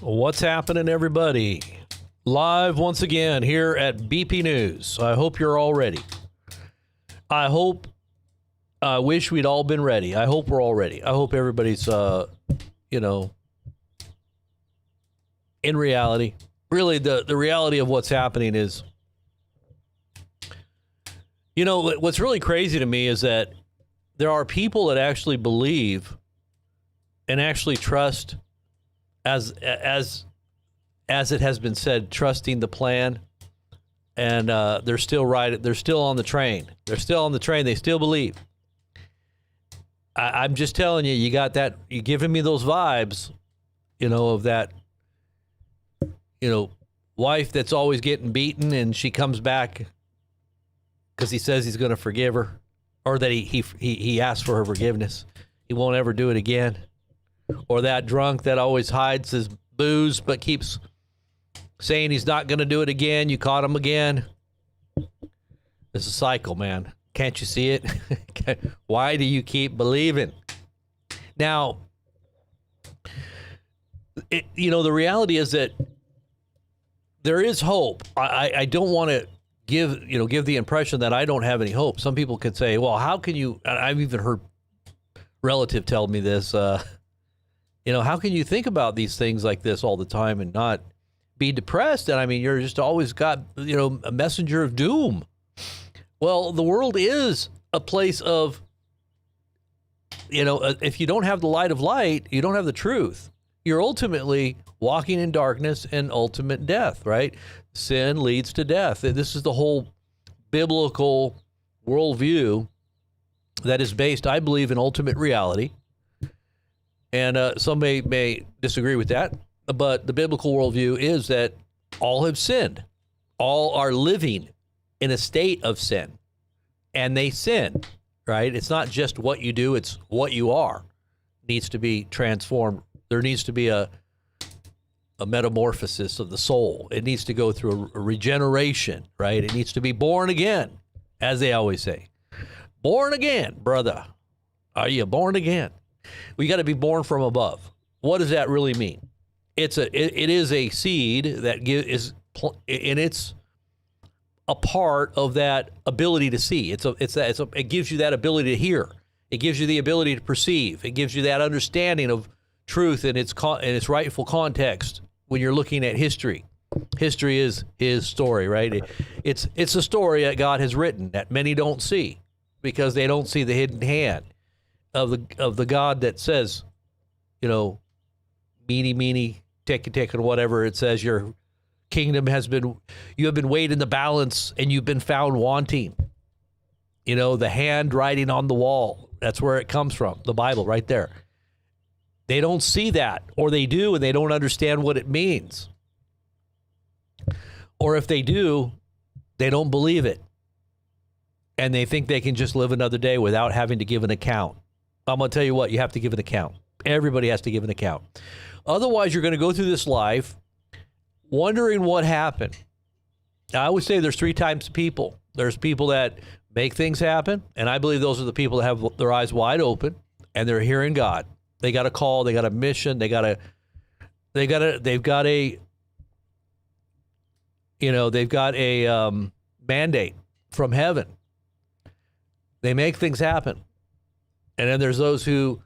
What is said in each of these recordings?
What's happening, everybody? Live once again here at BP News. I hope you're all ready. I wish we'd all been ready. I hope we're all ready. I hope everybody's, in reality. Really, the reality of what's happening is, what's really crazy to me is that there are people that actually believe and actually trust, as it has been said, trusting the plan, and they're still They're still on the train. They're still on the train. They still believe. I'm just telling you, you got that. You're giving me those vibes, of that, wife that's always getting beaten, and she comes back because he says he's going to forgive her, or that he asks for her forgiveness. He won't ever do it again. Or that drunk that always hides his booze but keeps saying he's not going to do it again. You caught him again. It's a cycle, man. Can't you see it? Why do you keep believing? Now, the reality is that there is hope. I don't want to give the impression that I don't have any hope. Some people could say, well, how can you, I've even heard relative tell me this, how can you think about these things like this all the time and not be depressed? And I mean, you're just always got, a messenger of doom. Well, the world is a place of, if you don't have the light of light, you don't have the truth. You're ultimately walking in darkness and ultimate death, right? Sin leads to death. And this is the whole biblical worldview that is based, I believe, in ultimate reality. And some may disagree with that, but the biblical worldview is that all have sinned. All are living in a state of sin, and they sin, right? It's not just what you do, it's what you are. It needs to be transformed. There needs to be a metamorphosis of the soul. It needs to go through a regeneration, right? It needs to be born again, as they always say. Born again, brother. Are you born again? We got to be born from above. What does that really mean? It is a seed that it's a part of that ability to see. It gives you that ability to hear. It gives you the ability to perceive. It gives you that understanding of truth in its rightful context when you're looking at history. History is his story, right? It's a story that God has written that many don't see because they don't see the hidden hand of the God that says, meeny, tick, and whatever it says, your kingdom you have been weighed in the balance and you've been found wanting. The hand writing on the wall, that's where it comes from, the Bible right there. They don't see that, or they do, and they don't understand what it means. Or if they do, they don't believe it. And they think they can just live another day without having to give an account. I'm going to tell you what, you have to give an account. Everybody has to give an account. Otherwise, you're going to go through this life wondering what happened. Now, I would say there's three types of people. There's people that make things happen, and I believe those are the people that have their eyes wide open and they're hearing God. They got a call, they got a mission, they've got a mandate from heaven. They make things happen. And then there's those who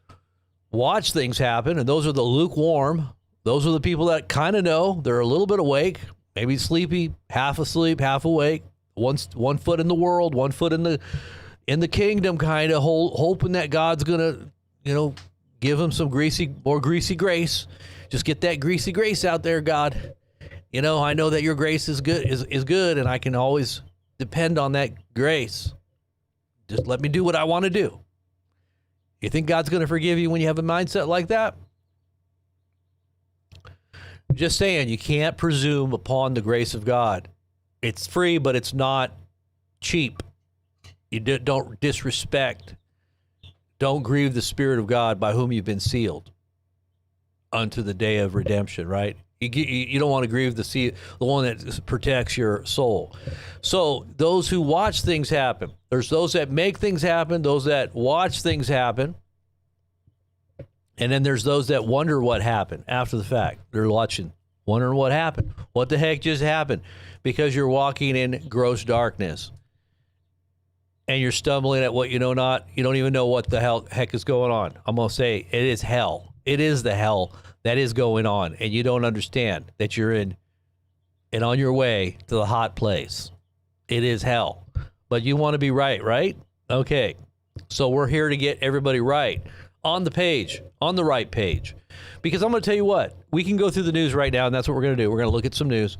watch things happen, and those are the lukewarm. Those are the people that kind of know. They're a little bit awake, maybe sleepy, half asleep, half awake. One foot in the world, one foot in the kingdom, kind of hoping that God's gonna, give them some more greasy grace. Just get that greasy grace out there, God. I know that your grace is good, and I can always depend on that grace. Just let me do what I want to do. You think God's going to forgive you when you have a mindset like that? Just saying, you can't presume upon the grace of God. It's free, but it's not cheap. You don't disrespect. Don't grieve the Spirit of God by whom you've been sealed unto the day of redemption, right? You don't want to grieve the one that protects your soul. So those who watch things happen, there's those that make things happen, those that watch things happen. And then there's those that wonder what happened after the fact. They're watching, wondering what happened. What the heck just happened? Because you're walking in gross darkness. And you're stumbling at what you know not. You don't even know what the heck is going on. I'm going to say it is hell. It is the hell that is going on. And you don't understand that you're in and on your way to the hot place. It is hell. But you want to be right, right? Okay. So we're here to get everybody right. On the page, on the right page. Because I'm going to tell you what, we can go through the news right now, and that's what we're going to do. We're going to look at some news.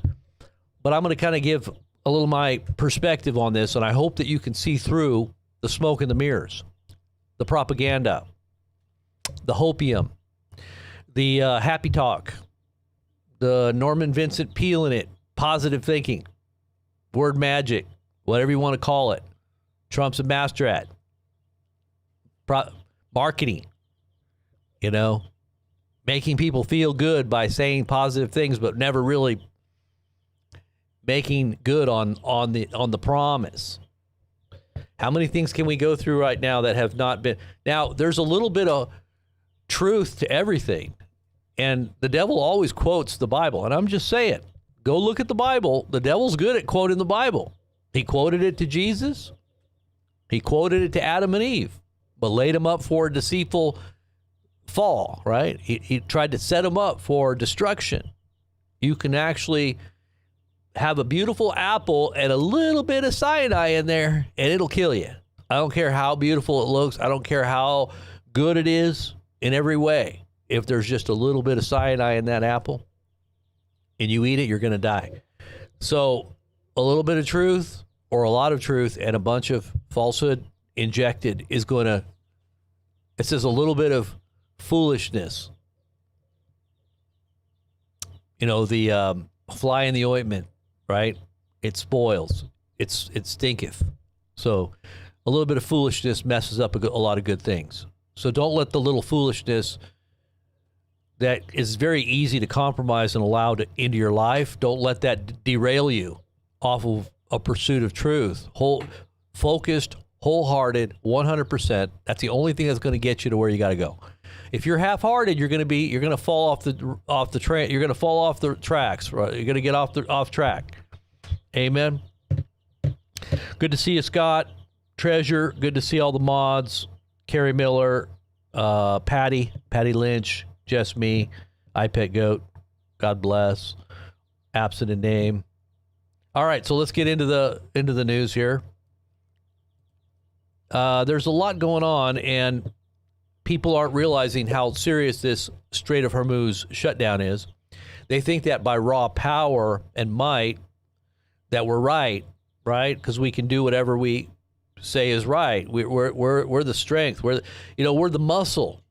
But I'm going to kind of give a little my perspective on this, and I hope that you can see through the smoke and the mirrors, the propaganda, the hopium, the happy talk, the Norman Vincent Peale in it, positive thinking, word magic, whatever you want to call it. Trump's a master at marketing, you know, making people feel good by saying positive things, but never really making good on the promise. How many things can we go through right now that have not been? Now, there's a little bit of truth to everything, and the devil always quotes the Bible. And I'm just saying, go look at the Bible. The devil's good at quoting the Bible. He quoted it to Jesus. He quoted it to Adam and Eve, but laid them up for a deceitful fall, right? He tried to set them up for destruction. You can actually have a beautiful apple and a little bit of cyanide in there, and it'll kill you. I don't care how beautiful it looks. I don't care how good it is in every way. If there's just a little bit of cyanide in that apple and you eat it, you're going to die. So a little bit of truth or a lot of truth and a bunch of falsehood injected is going to, it says a little bit of foolishness. You know, the fly in the ointment, right? It spoils. It stinketh. So a little bit of foolishness messes up a lot of good things. So don't let the little foolishness that is very easy to compromise and allow into your life, don't let that derail you off of a pursuit of truth. Focused, wholehearted, 100%. That's the only thing that's going to get you to where you got to go. If you're half-hearted, you're going to fall off the train. You're going to fall off the tracks. Right? You're going to get off track. Amen. Good to see you, Scott. Treasure. Good to see all the mods. Carrie Miller, Patty Lynch, Just Me, iPet Goat. God bless. Absent in name. All right, so let's get into the news here. There's a lot going on, and people aren't realizing how serious this Strait of Hormuz shutdown is. They think that by raw power and might that we're right? Because we can do whatever we say is right. We're the strength. We're the muscle.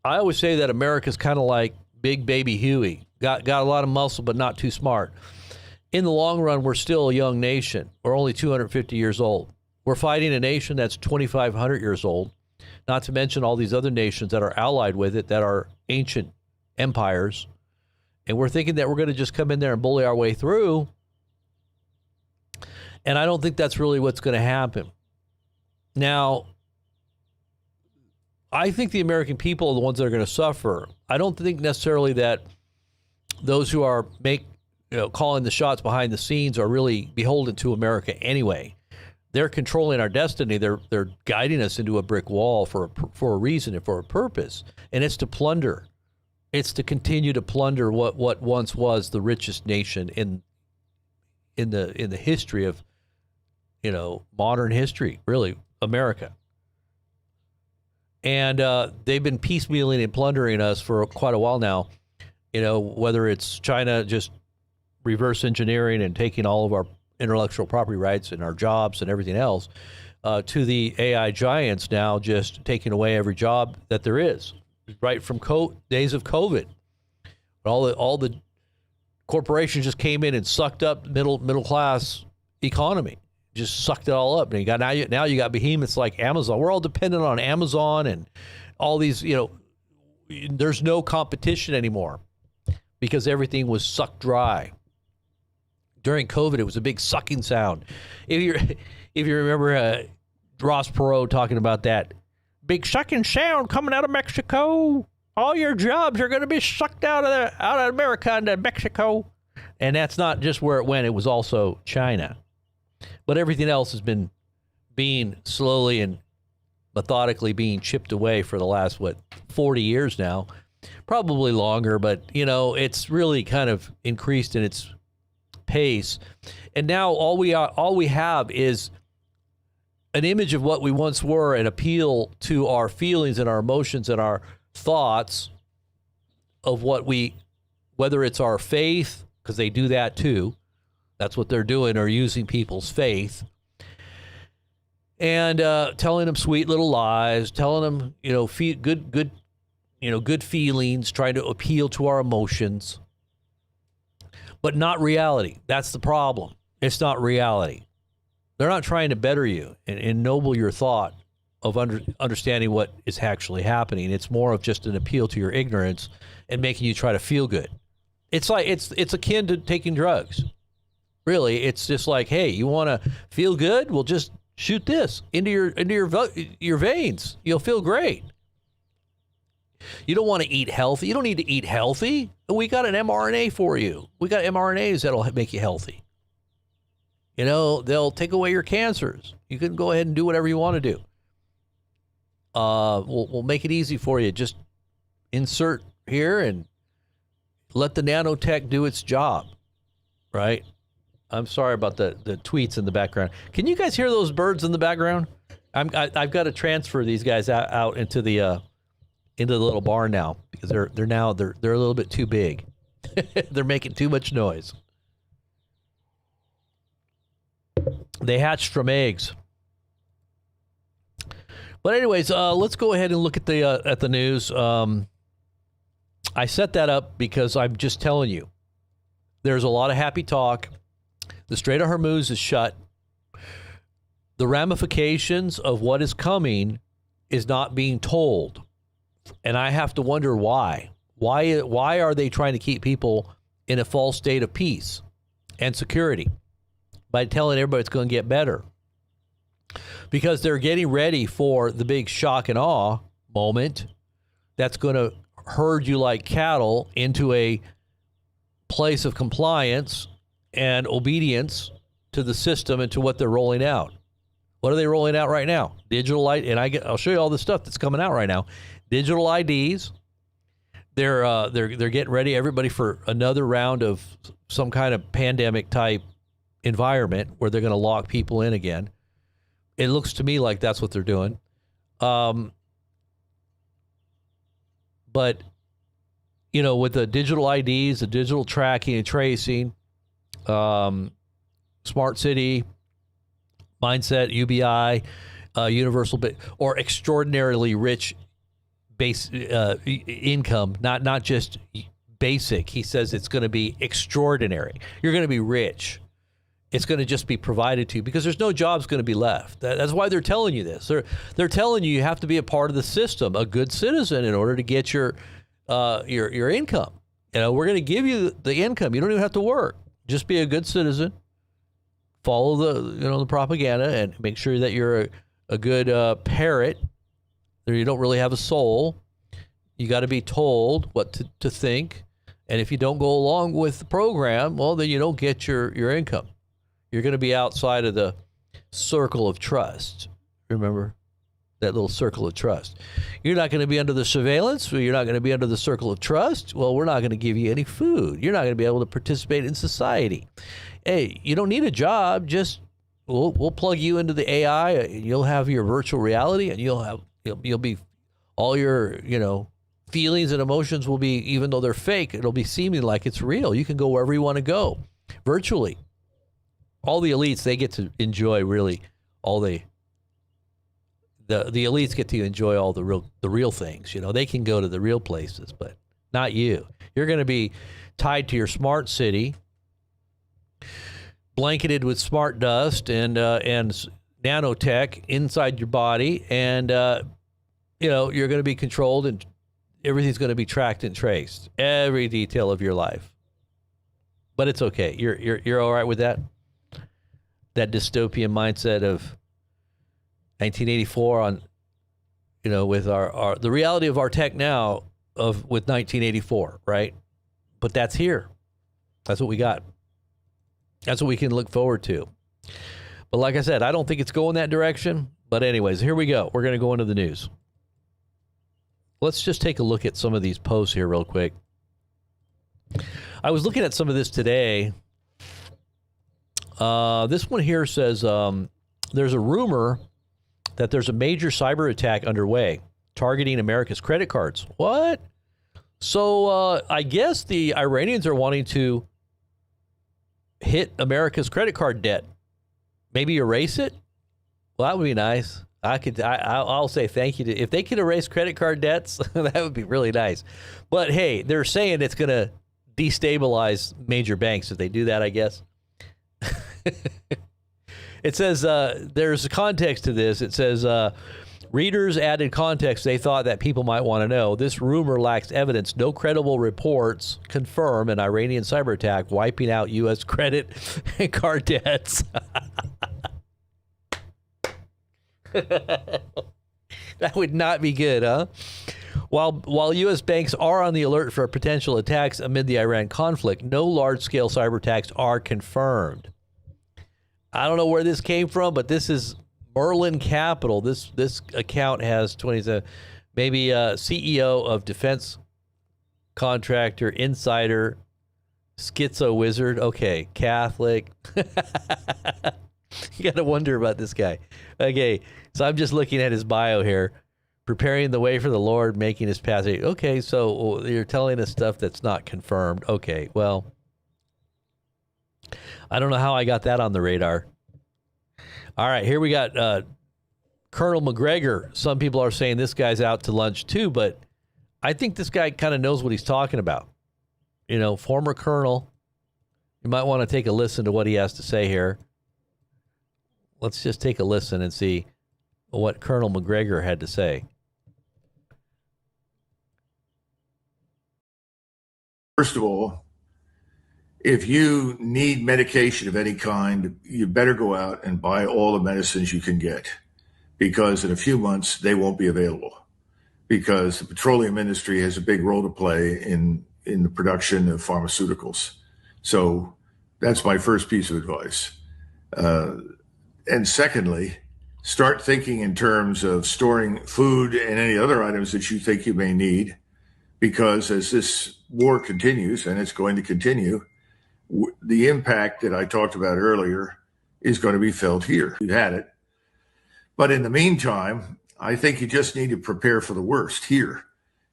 I always say that America's kind of like Big Baby Huey. Got a lot of muscle, but not too smart. In the long run, we're still a young nation. We're only 250 years old. We're fighting a nation that's 2,500 years old. Not to mention all these other nations that are allied with it that are ancient empires. And we're thinking that we're going to just come in there and bully our way through. And I don't think that's really what's going to happen. Now, I think the American people are the ones that are going to suffer. I don't think necessarily that those who are calling the shots behind the scenes are really beholden to America anyway. They're controlling our destiny. They're guiding us into a brick wall for a reason and for a purpose, and it's to plunder. It's to continue to plunder what once was the richest nation in the history of modern history, really, America. And they've been piecemealing and plundering us for quite a while now. Whether it's China just reverse engineering and taking all of our intellectual property rights and our jobs and everything else, to the AI giants now just taking away every job that there is, right from days of COVID. All the corporations just came in and sucked up middle class economy, just sucked it all up. And now you got behemoths like Amazon. We're all dependent on Amazon and all these. There's no competition anymore because everything was sucked dry. During COVID, it was a big sucking sound. If you remember Ross Perot talking about that big sucking sound coming out of Mexico. All your jobs are going to be sucked out of America into Mexico. And that's not just where it went. It was also China. But everything else has been being slowly and methodically being chipped away for the last, 40 years now. Probably longer, but, it's really kind of increased in its pace. And now all we have is an image of what we once were, an appeal to our feelings and our emotions and our thoughts of whether it's our faith, because they do that too. That's what they're doing, or using people's faith. And telling them sweet little lies, telling them, good feelings, trying to appeal to our emotions, but not reality. That's the problem. It's not reality. They're not trying to better you and ennoble your thought of understanding what is actually happening. It's more of just an appeal to your ignorance and making you try to feel good. It's like it's akin to taking drugs. Really, it's just like, hey, you want to feel good? Well, just shoot this into your veins. You'll feel great. You don't want to eat healthy. You don't need to eat healthy. We got an mRNA for you. We got mRNAs that'll make you healthy. They'll take away your cancers. You can go ahead and do whatever you want to do. We'll make it easy for you. Just insert here and let the nanotech do its job, right? I'm sorry about the tweets in the background. Can you guys hear those birds in the background? I've got to transfer these guys out into the little barn now, because they're a little bit too big. They're making too much noise. They hatched from eggs. But anyways, let's go ahead and look at the news. I set that up because I'm just telling you, there's a lot of happy talk. The Strait of Hormuz is shut. The ramifications of what is coming is not being told. And I have to wonder why. Why are they trying to keep people in a false state of peace and security by telling everybody it's going to get better? Because they're getting ready for the big shock and awe moment that's going to herd you like cattle into a place of compliance and obedience to the system and to what they're rolling out. What are they rolling out right now? Digital light, and I'll show you all the stuff that's coming out right now. Digital IDs. They're getting ready, everybody, for another round of some kind of pandemic type environment where they're going to lock people in again. It looks to me like that's what they're doing. But with the digital IDs, the digital tracking and tracing, smart city mindset, UBI, universal or extraordinarily rich base income, not just basic. He says it's going to be extraordinary. You're going to be rich. It's going to just be provided to you because there's no jobs going to be left. That's why they're telling you this. They're telling you have to be a part of the system, a good citizen, in order to get your income. We're going to give you the income. You don't even have to work. Just be a good citizen. Follow the propaganda and make sure that you're a good parrot. You don't really have a soul. You got to be told what to think. And if you don't go along with the program, well, then you don't get your income. You're going to be outside of the circle of trust. Remember that little circle of trust. You're not going to be under the surveillance. You're not going to be under the circle of trust. Well, we're not going to give you any food. You're not going to be able to participate in society. Hey, you don't need a job. Just we'll plug you into the AI. And you'll have your virtual reality, and you'll be all your feelings and emotions will be, even though they're fake, it'll be seeming like it's real. You can go wherever you want to go virtually. All the elites, they get to enjoy really all the elites get to enjoy all the real things. They can go to the real places, but not you. You're going to be tied to your smart city, blanketed with smart dust and nanotech inside your body, and you're going to be controlled, and everything's going to be tracked and traced, every detail of your life. But it's okay. You're all right with that? That dystopian mindset of 1984 on with our the reality of our tech now with 1984, right? But that's here. That's what we got. That's what we can look forward to. But like I said, I don't think it's going that direction. But anyways, here we go. We're going to go into the news. Let's just take a look at some of these posts here real quick. I was looking at some of this today. This one here says there's a rumor that there's a major cyber attack underway targeting America's credit cards. What? So I guess the Iranians are wanting to hit America's credit card debt. Maybe erase it? Well, that would be nice. I'll say thank you if they could erase credit card debts. That would be really nice. But hey, they're saying it's going to destabilize major banks if they do that, I guess. It says there's a context to this. It says readers added context they thought that people might want to know. This rumor lacks evidence. No credible reports confirm an Iranian cyber attack wiping out U.S. credit and card debts. That would not be good, huh? While U.S. banks are on the alert for potential attacks amid the Iran conflict, no large-scale cyber attacks are confirmed. I don't know where this came from, but this is Merlin Capital. This account has 27, maybe CEO of defense contractor, insider, schizo wizard. Okay, Catholic. You got to wonder about this guy. Okay, so I'm just looking at his bio here. Preparing the way for the Lord, making his passage. Okay, so you're telling us stuff that's not confirmed. Okay, well, I don't know how I got that on the radar. All right, here we got Colonel McGregor. Some people are saying this guy's out to lunch too, but I think this guy kind of knows what he's talking about. Former colonel. You might want to take a listen to what he has to say here. Let's just take a listen and see what Colonel McGregor had to say. First of all, if you need medication of any kind, you better go out and buy all the medicines you can get, because in a few months they won't be available, because the petroleum industry has a big role to play in the production of pharmaceuticals. So that's my first piece of advice. And secondly, start thinking in terms of storing food and any other items that you think you may need, because as this war continues, and it's going to continue, the impact that I talked about earlier is going to be felt here. We've had it. But in the meantime, I think you just need to prepare for the worst here.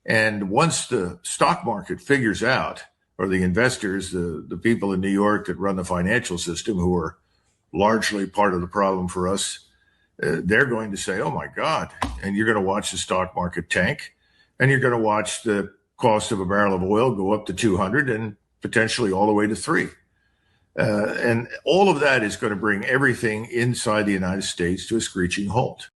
And once the stock market figures out, or the investors, the people in New York that run the financial system, who are largely part of the problem for us, they're going to say, oh my God, and you're going to watch the stock market tank, and you're going to watch the cost of a barrel of oil go up to 200 and potentially all the way to 3. And all of that is going to bring everything inside the United States to a screeching halt.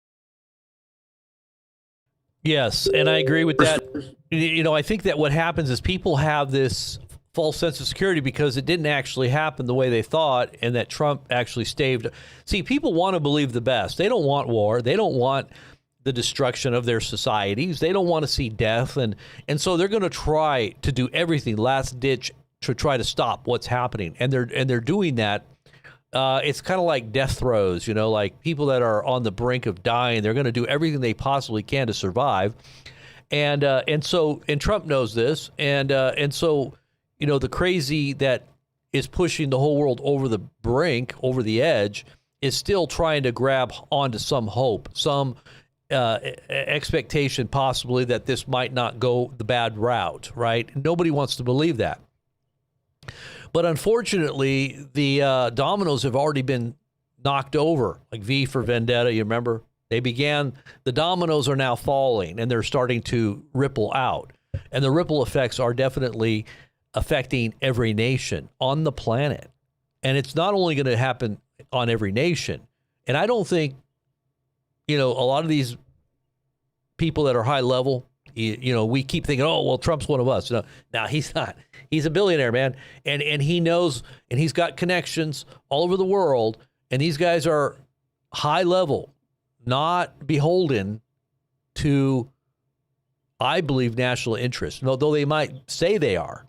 Yes, and I agree with that. I think that what happens is people have this false sense of security because it didn't actually happen the way they thought, and that Trump actually staved. See, people want to believe the best. They don't want war. They don't want the destruction of their societies. They don't want to see death, and so they're going to try to do everything last ditch to try to stop what's happening, and they're doing that. It's kind of like death throes, like people that are on the brink of dying. They're going to do everything they possibly can to survive, and Trump knows this, and so the crazy that is pushing the whole world over the brink, over the edge, is still trying to grab onto some hope, some expectation possibly that this might not go the bad route, right? Nobody wants to believe that. But unfortunately, the dominoes have already been knocked over, like V for Vendetta, you remember? The dominoes are now falling, and they're starting to ripple out. And the ripple effects are definitely affecting every nation on the planet. And it's not only going to happen on every nation. And I don't think, a lot of these people that are high level, we keep thinking, oh, well, Trump's one of us. No, he's not. He's a billionaire, man. And he knows, and he's got connections all over the world. And these guys are high level, not beholden to, I believe, national interest. Though they might say they are,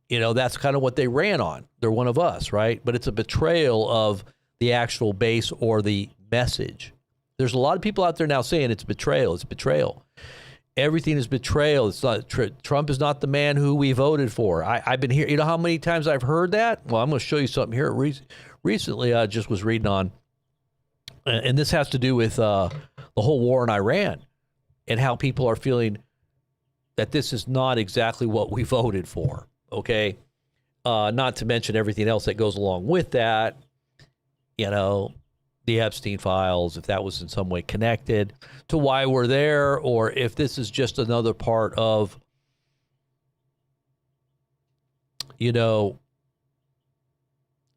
that's kind of what they ran on. They're one of us, right? But it's a betrayal of the actual base or the message. There's a lot of people out there now saying it's betrayal. It's betrayal. Everything is betrayal. It's not Trump is not the man who we voted for. I've been here. You know how many times I've heard that? Well, I'm going to show you something here. Recently, I just was reading on, and this has to do with the whole war in Iran and how people are feeling that this is not exactly what we voted for. Okay, not to mention everything else that goes along with that. The Epstein files, if that was in some way connected to why we're there, or if this is just another part of,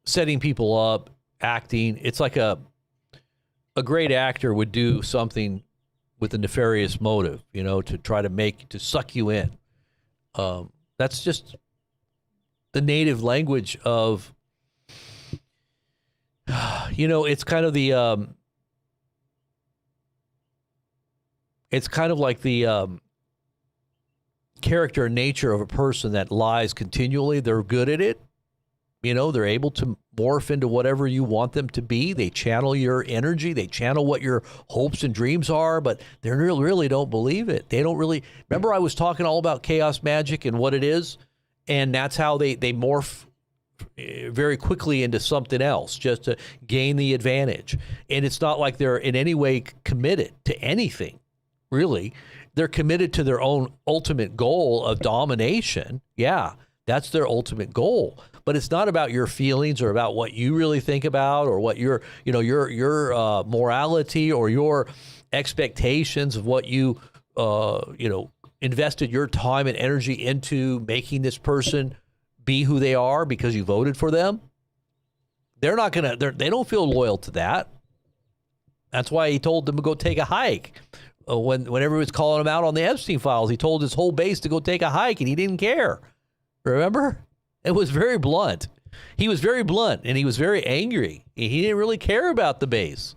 setting people up, acting. It's like a great actor would do something with a nefarious motive, to try to suck you in. That's just the native language of, it's kind of the, it's kind of like the character and nature of a person that lies continually. They're good at it. They're able to morph into whatever you want them to be. They channel your energy. They channel what your hopes and dreams are, but they really don't believe it. They don't really. Remember, I was talking all about chaos magic and what it is, and that's how they morph very quickly into something else just to gain the advantage. And it's not like they're in any way committed to anything, really. They're committed to their own ultimate goal of domination. Yeah, that's their ultimate goal. But it's not about your feelings or about what you really think about or what your morality or your expectations of what you invested your time and energy into making this person be who they are because you voted for them. They're not gonna. They don't feel loyal to that. That's why he told them to go take a hike. Whenever he was calling him out on the Epstein files, he told his whole base to go take a hike, and he didn't care. Remember? It was very blunt. He was very blunt, and he was very angry. He didn't really care about the base.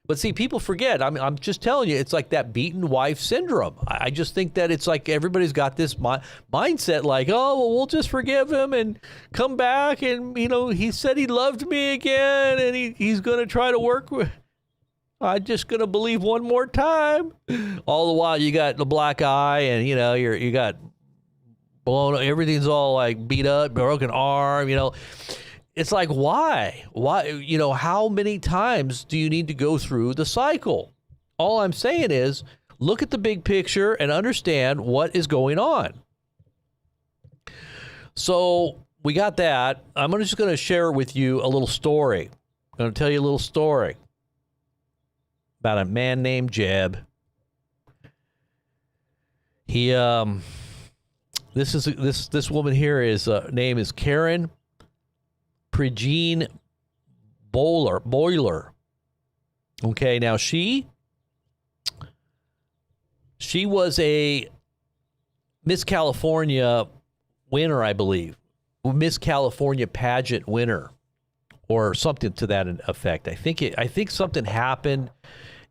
But see, people forget. I'm just telling you, it's like that beaten wife syndrome. I just think that it's like everybody's got this mindset like, oh, well, we'll just forgive him and come back. And, he said he loved me again, and he's going to try to work with. I'm just going to believe one more time. All the while, you got the black eye, and, you got blown, everything's all like beat up, broken arm, It's like, why? How many times do you need to go through the cycle? All I'm saying is look at the big picture and understand what is going on. So we got that. I'm just going to share with you a little story. I'm going to tell you a little story about a man named Jeb. He, this woman here is name is Karen Pregine Boiler. Okay, now she was a Miss California winner, I believe. Miss California pageant winner or something to that effect. I think something happened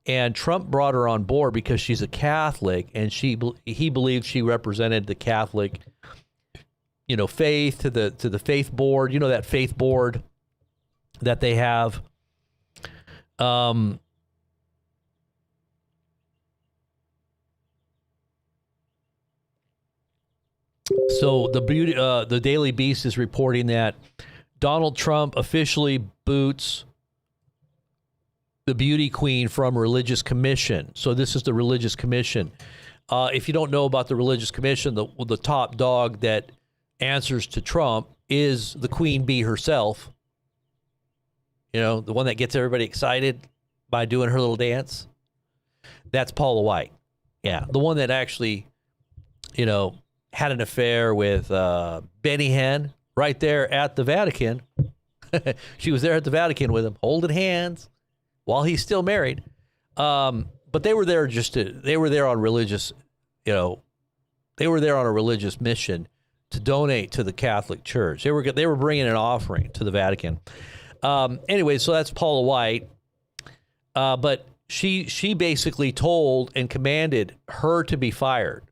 and Trump brought her on board because she's a Catholic and he believed she represented the Catholic faith to the faith board, that faith board that they have. So the Daily Beast is reporting that Donald Trump officially boots the beauty queen from Religious Commission. So this is the Religious Commission. If you don't know about the Religious Commission, the top dog that answers to Trump is the queen bee herself. The one that gets everybody excited by doing her little dance. That's Paula White. Yeah, the one that actually, had an affair with Benny Hinn right there at the Vatican. She was there at the Vatican with him, holding hands while he's still married. But they were there they were there on religious, they were there on a religious mission to donate to the Catholic Church. They were bringing an offering to the Vatican. Anyway, so that's Paula White. But she basically told and commanded her to be fired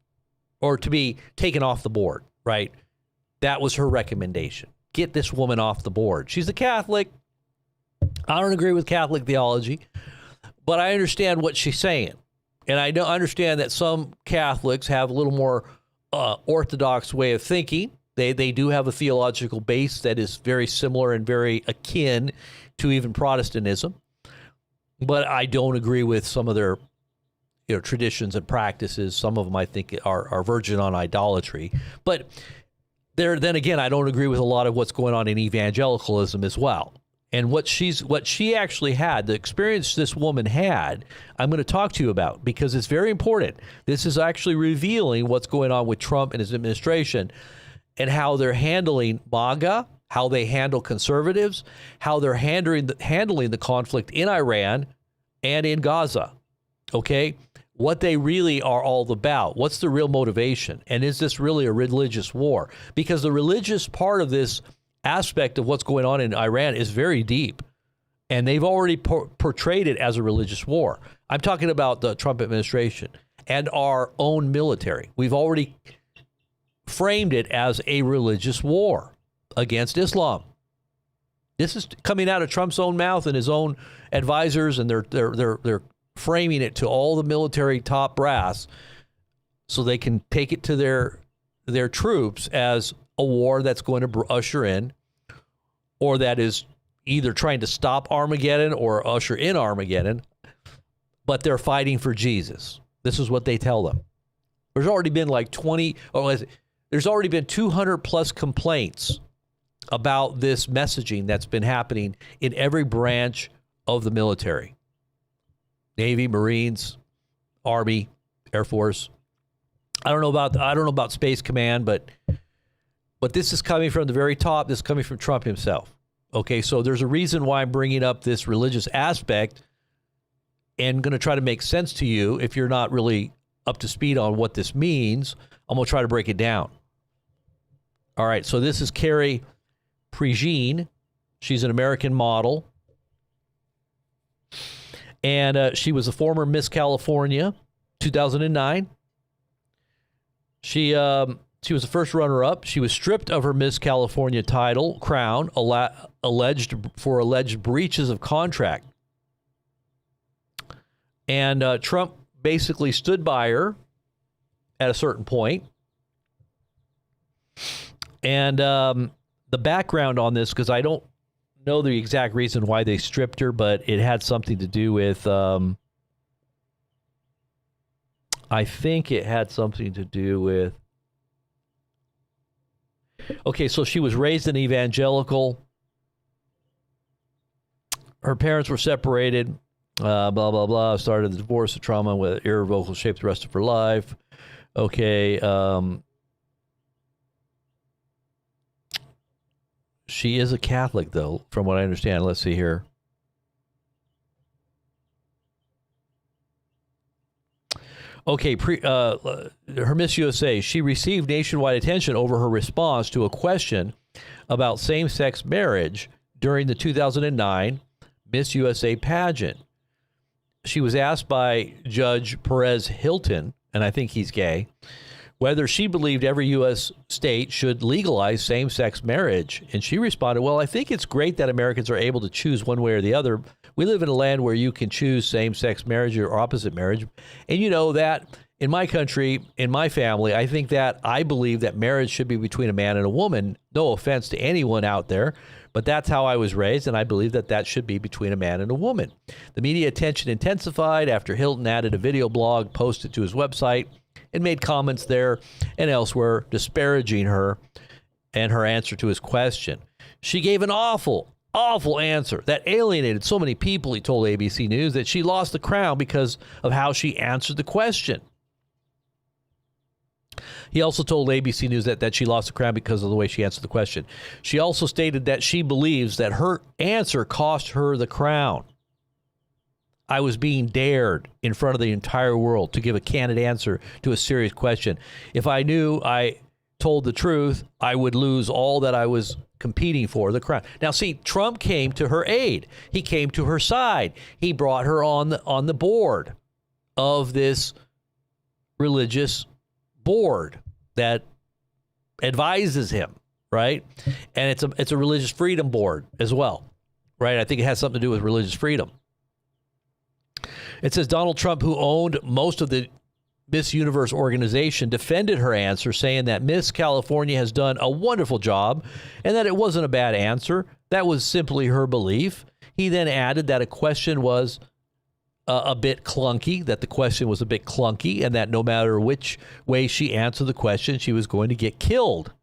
or to be taken off the board, right? That was her recommendation. Get this woman off the board. She's a Catholic. I don't agree with Catholic theology, but I understand what she's saying. And I understand that some Catholics have a little more orthodox way of thinking. They do have a theological base that is very similar and very akin to even Protestantism. But I don't agree with some of their traditions and practices. Some of them I think are verging on idolatry. But then again, I don't agree with a lot of what's going on in evangelicalism as well. And what she actually had, the experience this woman had, I'm going to talk to you about because it's very important. This is actually revealing what's going on with Trump and his administration and how they're handling MAGA, how they handle conservatives, how they're handling the conflict in Iran and in Gaza. Okay? What they really are all about. What's the real motivation? And is this really a religious war? Because the religious part of this aspect of what's going on in Iran is very deep. And they've already portrayed it as a religious war. I'm talking about the Trump administration and our own military. We've already framed it as a religious war against Islam. This is coming out of Trump's own mouth and his own advisors, and they're framing it to all the military top brass so they can take it to their troops as a war that's going to usher in, or that is either trying to stop Armageddon or usher in Armageddon, but they're fighting for Jesus. This is what they tell them. There's already been like 200 plus complaints about this messaging that's been happening in every branch of the military. Navy, Marines, Army, Air Force. I don't know about Space Command, but this is coming from the very top. This is coming from Trump himself. Okay, so there's a reason why I'm bringing up this religious aspect and going to try to make sense to you. If you're not really up to speed on what this means, I'm going to try to break it down. All right, so this is Carrie Prejean. She's an American model. And she was a former Miss California, 2009. She was the first runner-up. She was stripped of her Miss California crown, alleged breaches of contract. And Trump basically stood by her at a certain point. And the background on this, because I don't know the exact reason why they stripped her, but it had something to do with, I think it had something to do with, okay, so she was raised an evangelical. Her parents were separated, blah, blah, blah. Started the divorce, the trauma with irrevocable shaped the rest of her life. Okay, she is a Catholic, though, from what I understand. Let's see here. Okay, her Miss USA, she received nationwide attention over her response to a question about same-sex marriage during the 2009 Miss USA pageant. She was asked by Judge Perez Hilton, and I think he's gay, whether she believed every U.S. state should legalize same-sex marriage. And she responded, well, I think it's great that Americans are able to choose one way or the other. We live in a land where you can choose same-sex marriage or opposite marriage. And you know that in my country, in my family, I believe that marriage should be between a man and a woman. No offense to anyone out there, but that's how I was raised, and I believe that should be between a man and a woman. The media attention intensified after Hilton added a video blog posted to his website and made comments there and elsewhere disparaging her and her answer to his question. She gave an awful answer that alienated so many people, he told ABC News, that she lost the crown because of how she answered the question. He also told ABC News that she lost the crown because of the way she answered the question. She also stated that she believes that her answer cost her the crown. I was being dared in front of the entire world to give a candid answer to a serious question. If I knew, I told the truth, I would lose all that I was competing for, the crown. Now, see, Trump came to her aid. He came to her side. He brought her on the board of this religious board that advises him, right? And it's a religious freedom board as well, right? I think it has something to do with religious freedom. It says Donald Trump, who owned most of the Miss Universe organization, defended her answer, saying that Miss California has done a wonderful job and that it wasn't a bad answer. That was simply her belief. He then added that a question was a bit clunky, that the question was a bit clunky, and that no matter which way she answered the question, she was going to get killed.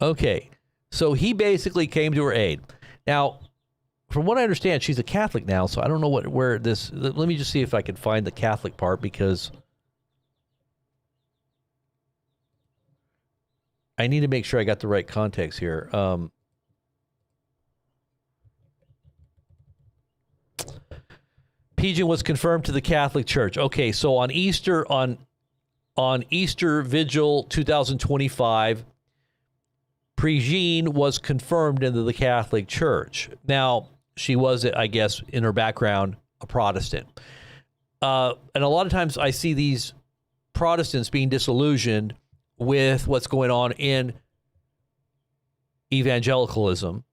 Okay, so he basically came to her aid. Now, from what I understand, she's a Catholic now, so I don't know where this... Let me just see if I can find the Catholic part, because I need to make sure I got the right context here. Pigeon was confirmed to the Catholic Church. Okay, so on Easter Vigil 2025, Prejean was confirmed into the Catholic Church. Now, she was, I guess, in her background, a Protestant. And a lot of times I see these Protestants being disillusioned with what's going on in evangelicalism,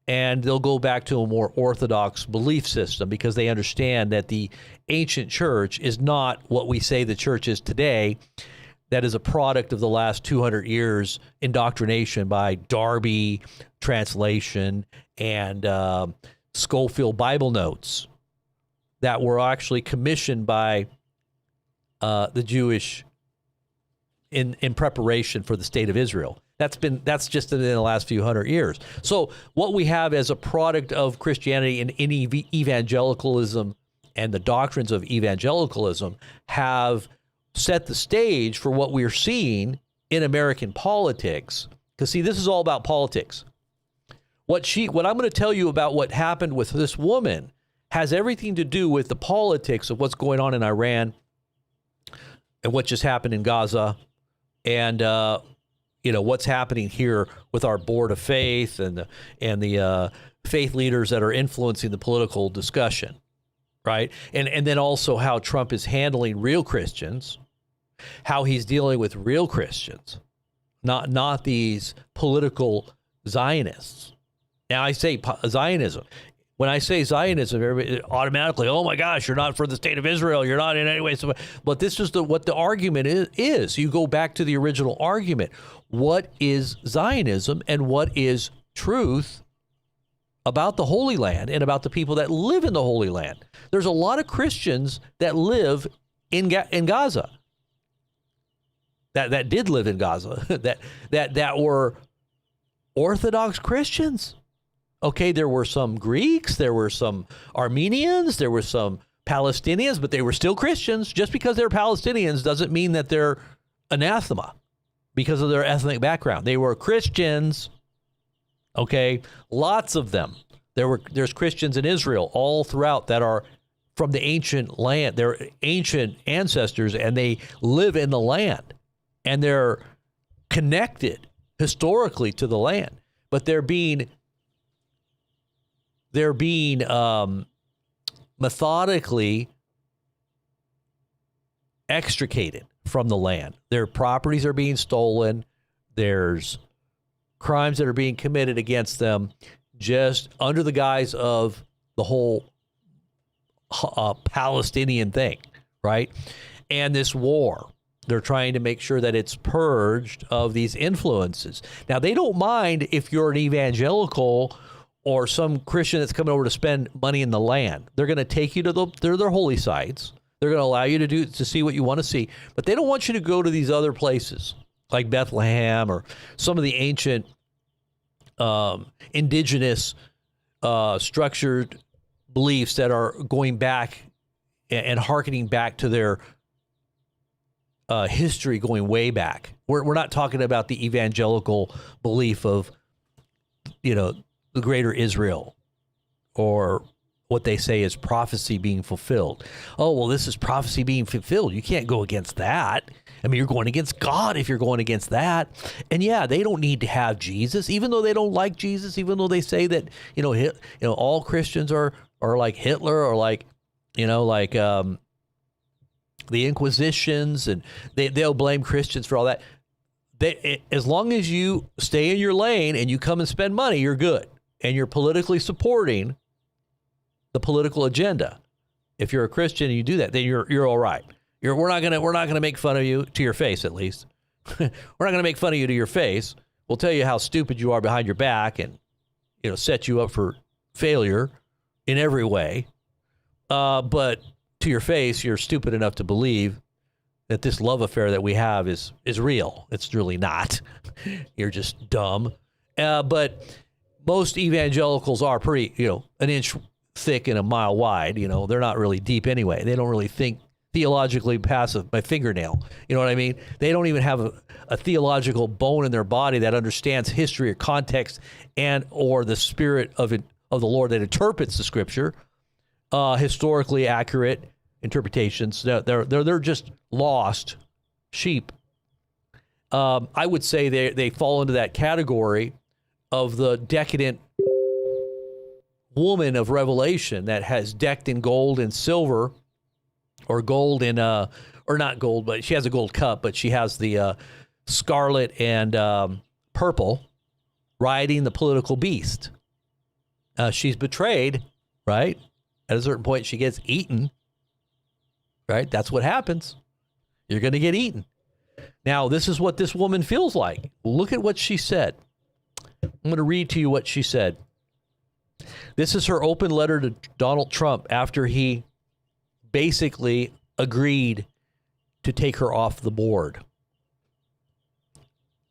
and they'll go back to a more orthodox belief system because they understand that the ancient church is not what we say the church is today. That is a product of the last 200 years indoctrination by Darby translation and Schofield Bible notes that were actually commissioned by the Jewish in preparation for the state of Israel. That's just in the last few hundred years. So what we have as a product of Christianity and evangelicalism and the doctrines of evangelicalism have set the stage for what we're seeing in American politics. Because see, this is all about politics. What I'm going to tell you about what happened with this woman has everything to do with the politics of what's going on in Iran and what just happened in Gaza, and what's happening here with our Board of Faith and the faith leaders that are influencing the political discussion, right? And then also how Trump is handling real Christians, how he's dealing with real Christians, not these political Zionists. Now, I say Zionism. When I say Zionism, everybody automatically, oh my gosh, you're not for the state of Israel. You're not in any way. But this is what the argument is. You go back to the original argument. What is Zionism and what is truth about the Holy Land and about the people that live in the Holy Land? There's a lot of Christians that live in Gaza. That did live in Gaza. that were Orthodox Christians. Okay, there were some Greeks, there were some Armenians, there were some Palestinians, but they were still Christians. Just because they're Palestinians doesn't mean that they're anathema because of their ethnic background. They were Christians, okay? Lots of them. There's Christians in Israel all throughout that are from the ancient land. They're ancient ancestors, and they live in the land. And they're connected historically to the land. But they're being methodically extricated from the land. Their properties are being stolen. There's crimes that are being committed against them just under the guise of the whole Palestinian thing, right? And this war. They're trying to make sure that it's purged of these influences. Now, they don't mind if you're an evangelical or some Christian that's coming over to spend money in the land. They're going to take you to their holy sites. They're going to allow you to see what you want to see. But they don't want you to go to these other places like Bethlehem or some of the ancient indigenous structured beliefs that are going back and hearkening back to their history going way back. We're not talking about the evangelical belief of, the greater Israel or what they say is prophecy being fulfilled. Oh, well, this is prophecy being fulfilled. You can't go against that. I mean, you're going against God if you're going against that. And yeah, they don't need to have Jesus, even though they don't like Jesus, even though they say that, all Christians are like Hitler or like, the Inquisitions, and they'll blame Christians for all that. As long as you stay in your lane and you come and spend money, you're good. And you're politically supporting the political agenda. If you're a Christian and you do that, then you're all right. We're not gonna make fun of you to your face, at least. We're not gonna make fun of you to your face. We'll tell you how stupid you are behind your back and set you up for failure in every way. But to your face, you're stupid enough to believe that this love affair that we have is real. It's really not. You're just dumb. But most evangelicals are pretty, an inch thick and a mile wide. They're not really deep anyway. They don't really think theologically past my fingernail. You know what I mean? They don't even have a theological bone in their body that understands history or context and or the spirit of the Lord that interprets the scripture, historically accurate interpretations. They're just lost sheep. I would say they fall into that category of the decadent woman of Revelation that has decked in gold and silver, or gold in or not gold, but she has a gold cup, but she has the scarlet and purple, riding the political beast. She's betrayed, right? At a certain point, she gets eaten, right? That's what happens. You're going to get eaten. Now, this is what this woman feels like. Look at what she said. I'm going to read to you what she said. This is her open letter to Donald Trump after he basically agreed to take her off the board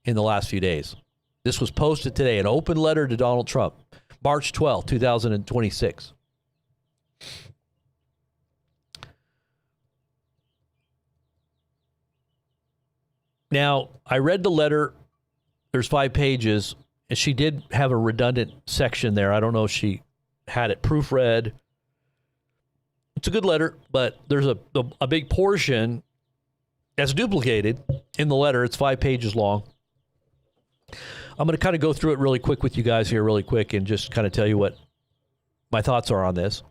in the last few days. This was posted today, an open letter to Donald Trump, March 12, 2026. Now, I read the letter. There's 5 pages, and she did have a redundant section there. I don't know if she had it proofread. It's a good letter, but there's a big portion that's duplicated in the letter. It's 5 pages long. I'm going to kind of go through it really quick with you guys here really quick and just kind of tell you what my thoughts are on this.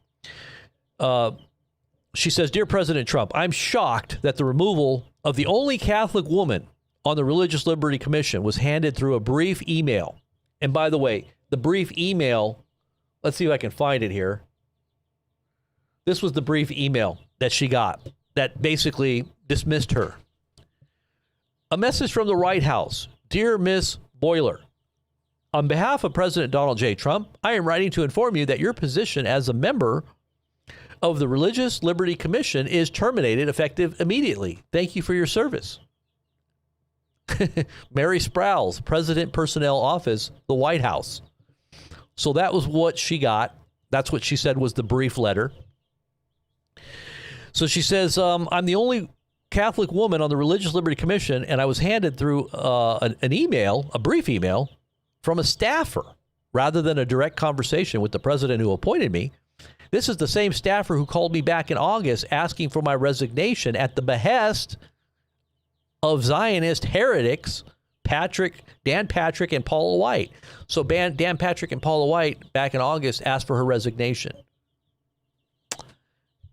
She says, Dear President Trump, I'm shocked that the removal of the only Catholic woman on the Religious Liberty Commission was handed through a brief email. And by the way, the brief email, let's see if I can find it here. This was the brief email that she got that basically dismissed her. A message from the White House. Dear Miss Boyler, on behalf of President Donald J. Trump, I am writing to inform you that your position as a member of the Religious Liberty Commission is terminated effective immediately. Thank you for your service. Mary Sprouse, President Personnel Office, the White House. So that was what she got. That's what she said was the brief letter. So she says, I'm the only Catholic woman on the Religious Liberty Commission, and I was handed through an email, a brief email, from a staffer, rather than a direct conversation with the president who appointed me. This is the same staffer who called me back in August asking for my resignation at the behest of Zionist heretics, Dan Patrick, and Paula White. So Dan Patrick and Paula White back in August asked for her resignation.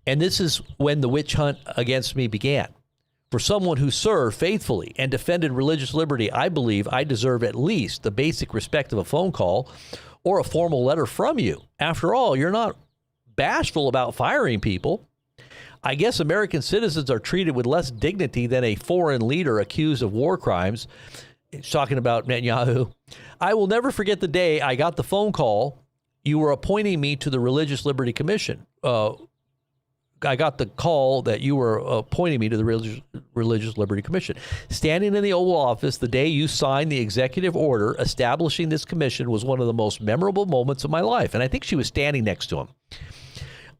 And this is when the witch hunt against me began. For someone who served faithfully and defended religious liberty, I believe I deserve at least the basic respect of a phone call or a formal letter from you. After all, you're not bashful about firing people. I guess American citizens are treated with less dignity than a foreign leader accused of war crimes. He's talking about Netanyahu. I will never forget the day I got the phone call. You were appointing me to the Religious Liberty Commission. I got the call that you were appointing me to the Religious Liberty Commission. Standing in the Oval Office the day you signed the executive order establishing this commission was one of the most memorable moments of my life. And I think she was standing next to him.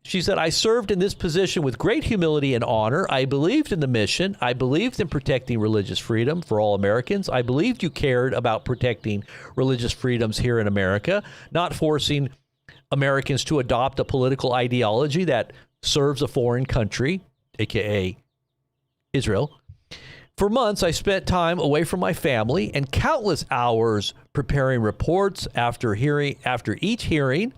She said, I served in this position with great humility and honor. I believed in the mission. I believed in protecting religious freedom for all Americans. I believed you cared about protecting religious freedoms here in America, not forcing Americans to adopt a political ideology that serves a foreign country, aka Israel. For months, I spent time away from my family and countless hours preparing reports after each hearing.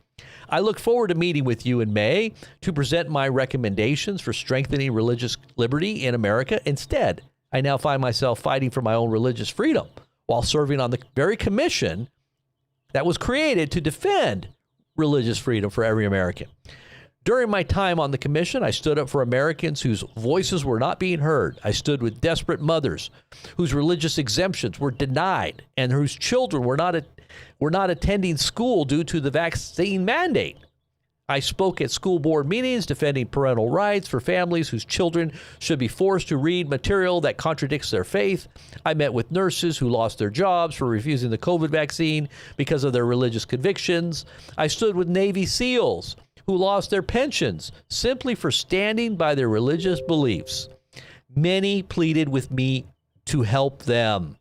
I look forward to meeting with you in May to present my recommendations for strengthening religious liberty in America. Instead, I now find myself fighting for my own religious freedom while serving on the very commission that was created to defend religious freedom for every American. During my time on the commission, I stood up for Americans whose voices were not being heard. I stood with desperate mothers whose religious exemptions were denied and whose children were not attending school due to the vaccine mandate. I spoke at school board meetings defending parental rights for families whose children should be forced to read material that contradicts their faith. I met with nurses who lost their jobs for refusing the COVID vaccine because of their religious convictions. I stood with Navy SEALs who lost their pensions simply for standing by their religious beliefs. Many pleaded with me to help them.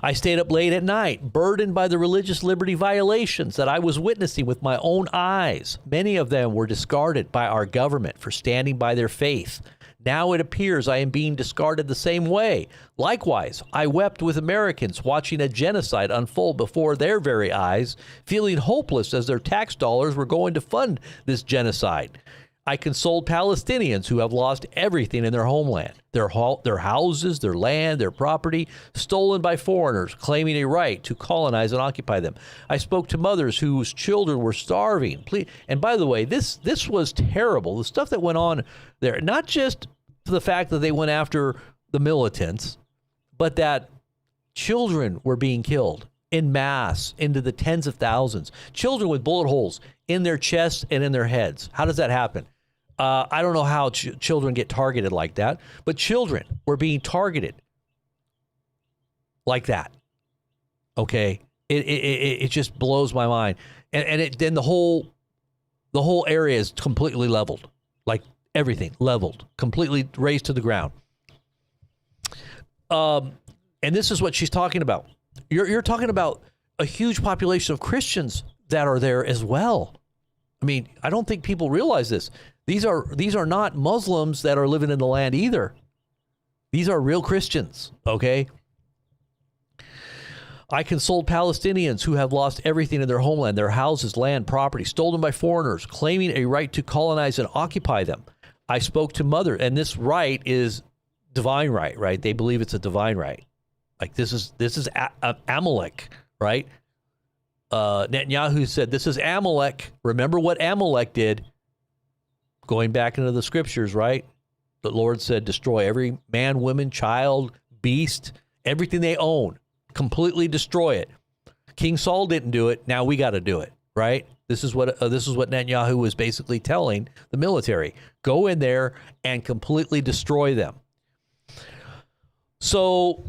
I stayed up late at night, burdened by the religious liberty violations that I was witnessing with my own eyes. Many of them were discarded by our government for standing by their faith. Now it appears I am being discarded the same way. Likewise, I wept with Americans watching a genocide unfold before their very eyes, feeling hopeless as their tax dollars were going to fund this genocide. I consoled Palestinians who have lost everything in their homeland, their houses, their land, their property, stolen by foreigners, claiming a right to colonize and occupy them. I spoke to mothers whose children were starving. And by the way, this was terrible. The stuff that went on there, not just the fact that they went after the militants, but that children were being killed in mass into the tens of thousands. Children with bullet holes in their chests and in their heads. How does that happen? I don't know how children get targeted like that, but children were being targeted like that. Okay, it just blows my mind, and then the whole area is completely leveled, like everything leveled, completely razed to the ground. And this is what she's talking about. You're talking about a huge population of Christians that are there as well. I mean, I don't think people realize this. These are not Muslims that are living in the land either. These are real Christians, okay? I consoled Palestinians who have lost everything in their homeland, their houses, land, property, stolen by foreigners, claiming a right to colonize and occupy them. I spoke to mothers, and this right is divine right? They believe it's a divine right. Like this is Amalek, right? Netanyahu said, this is Amalek. Remember what Amalek did? Going back into the scriptures, right? The Lord said, destroy every man, woman, child, beast, everything they own. Completely destroy it. King Saul didn't do it. Now we got to do it, right? This is what Netanyahu was basically telling the military. Go in there and completely destroy them. So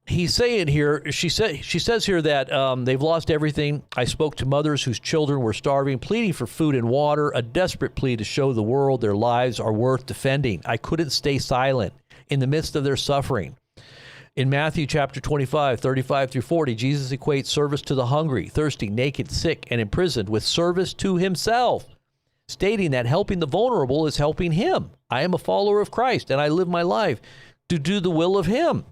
he's saying here, she says here that they've lost everything. I spoke to mothers whose children were starving, pleading for food and water, a desperate plea to show the world their lives are worth defending. I couldn't stay silent in the midst of their suffering. In Matthew chapter 25, 35 through 40, Jesus equates service to the hungry, thirsty, naked, sick, and imprisoned with service to himself, stating that helping the vulnerable is helping him. I am a follower of Christ, and I live my life to do the will of him.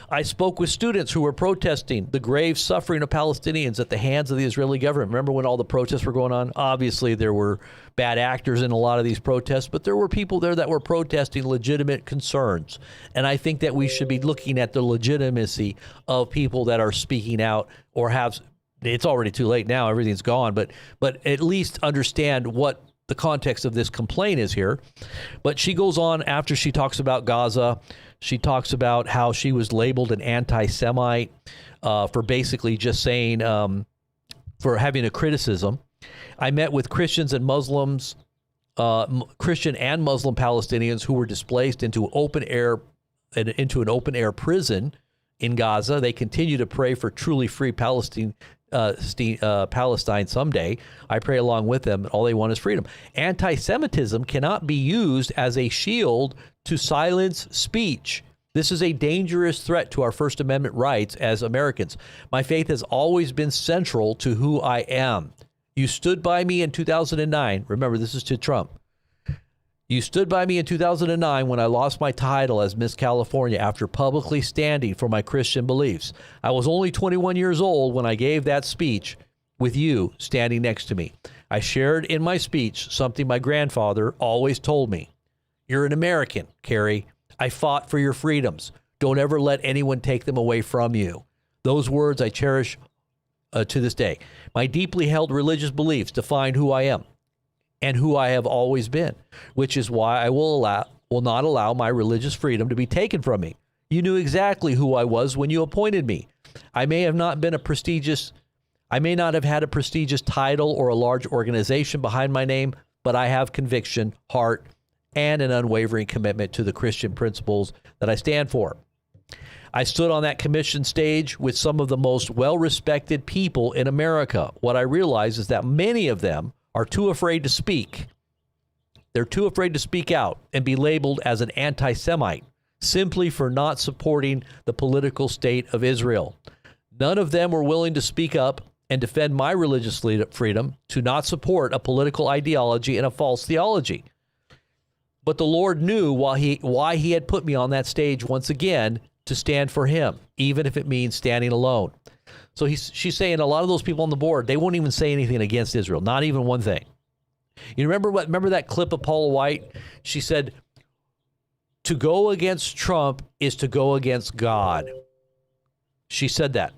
I spoke with students who were protesting the grave suffering of Palestinians at the hands of the Israeli government. Remember when all the protests were going on? Obviously, there were bad actors in a lot of these protests, but there were people there that were protesting legitimate concerns. And I think that we should be looking at the legitimacy of people that are speaking out or have, it's already too late now, everything's gone, but at least understand what the context of this complaint is here. But she goes on after she talks about Gaza. She talks about how she was labeled an anti-Semite for basically just saying, for having a criticism. I met with Christians and Muslims, Christian and Muslim Palestinians who were displaced into an open air prison in Gaza. They continue to pray for truly free Palestine someday. I pray along with them. All they want is freedom. Anti-Semitism cannot be used as a shield to silence speech. This is a dangerous threat to our First Amendment rights as Americans. My faith has always been central to who I am. You stood by me in 2009. Remember, this is to Trump. You stood by me in 2009 when I lost my title as Miss California after publicly standing for my Christian beliefs. I was only 21 years old when I gave that speech with you standing next to me. I shared in my speech something my grandfather always told me. You're an American, Carrie. I fought for your freedoms. Don't ever let anyone take them away from you. Those words I cherish to this day. My deeply held religious beliefs define who I am and who I have always been, which is why I will not allow my religious freedom to be taken from me. You knew exactly who I was when you appointed me. I may not have had a prestigious title or a large organization behind my name, but I have conviction, heart, and an unwavering commitment to the Christian principles that I stand for. I stood on that commission stage with some of the most well-respected people in America. What I realize is that many of them are too afraid to speak. They're too afraid to speak out and be labeled as an anti-Semite simply for not supporting the political state of Israel. None of them were willing to speak up and defend my religious freedom to not support a political ideology and a false theology. But the Lord knew why he had put me on that stage once again to stand for him, even if it means standing alone. So she's saying a lot of those people on the board, they won't even say anything against Israel, not even one thing. You remember that clip of Paula White? She said, to go against Trump is to go against God. She said that.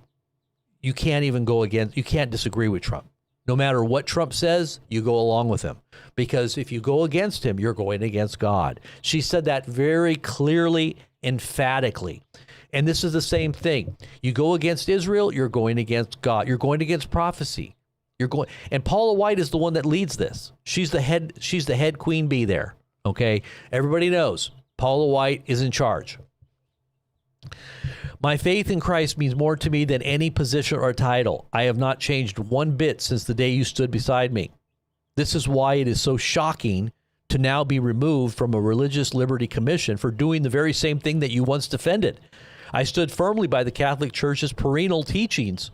You can't disagree with Trump. No matter what Trump says, you go along with him. Because if you go against him, you're going against God. She said that very clearly, emphatically. And this is the same thing. You go against Israel, you're going against God. You're going against prophecy. And Paula White is the one that leads this. She's the head queen bee there. Okay? Everybody knows Paula White is in charge. My faith in Christ means more to me than any position or title. I have not changed one bit since the day you stood beside me. This is why it is so shocking to now be removed from a religious liberty commission for doing the very same thing that you once defended. I stood firmly by the Catholic Church's perennial teachings,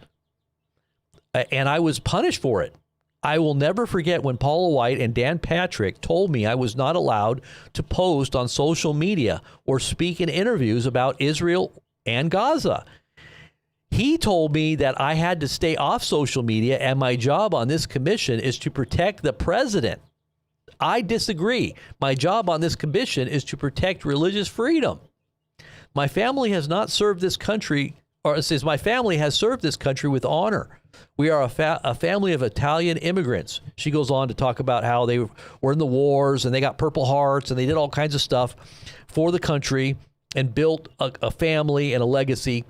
and I was punished for it. I will never forget when Paula White and Dan Patrick told me I was not allowed to post on social media or speak in interviews about Israel and Gaza. He told me that I had to stay off social media, and my job on this commission is to protect the president. I disagree. My job on this commission is to protect religious freedom. My family has not served this country, or it says my family has served this country with honor. We are a family of Italian immigrants. She goes on to talk about how they were in the wars and they got Purple Hearts and they did all kinds of stuff for the country and built a family and a legacy.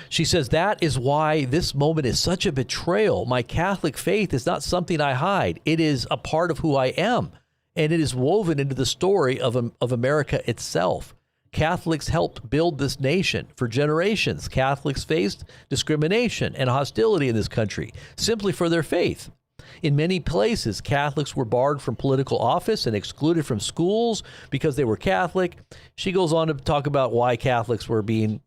She says, that is why this moment is such a betrayal. My Catholic faith is not something I hide. It is a part of who I am, and it is woven into the story of America itself. Catholics helped build this nation for generations. Catholics faced discrimination and hostility in this country simply for their faith. In many places, Catholics were barred from political office and excluded from schools because they were Catholic. She goes on to talk about why Catholics were being,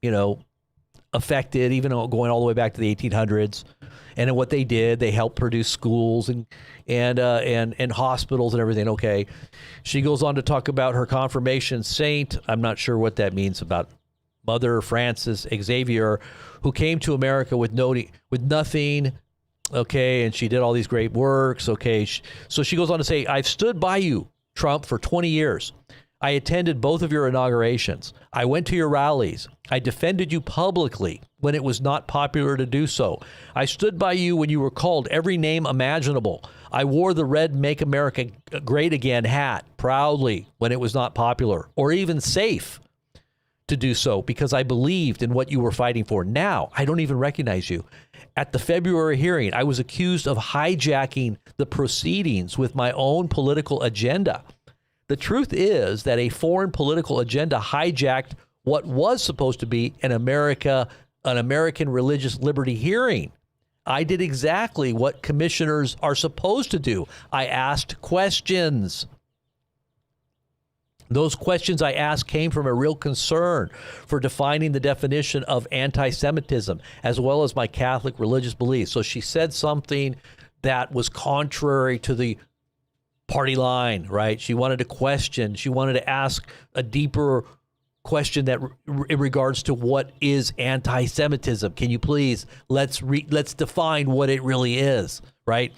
affected, even going all the way back to the 1800s. And what they did, they helped produce schools and hospitals and everything. Okay. She goes on to talk about her confirmation saint. I'm not sure what that means about Mother Frances Xavier, who came to America with nothing. Okay. And she did all these great works. Okay. So she goes on to say, I've stood by you, Trump, for 20 years. I attended both of your inaugurations. I went to your rallies. I defended you publicly when it was not popular to do so. I stood by you when you were called every name imaginable. I wore the red Make America Great Again hat proudly when it was not popular or even safe to do so because I believed in what you were fighting for. Now, I don't even recognize you. At the February hearing, I was accused of hijacking the proceedings with my own political agenda. The truth is that a foreign political agenda hijacked what was supposed to be an American religious liberty hearing. I did exactly what commissioners are supposed to do. I asked questions. Those questions I asked came from a real concern for defining the definition of anti-Semitism, as well as my Catholic religious beliefs. So she said something that was contrary to the party line, right? She wanted to question. She wanted to ask a deeper question that in regards to what is anti-Semitism. Can you please let's define what it really is, right?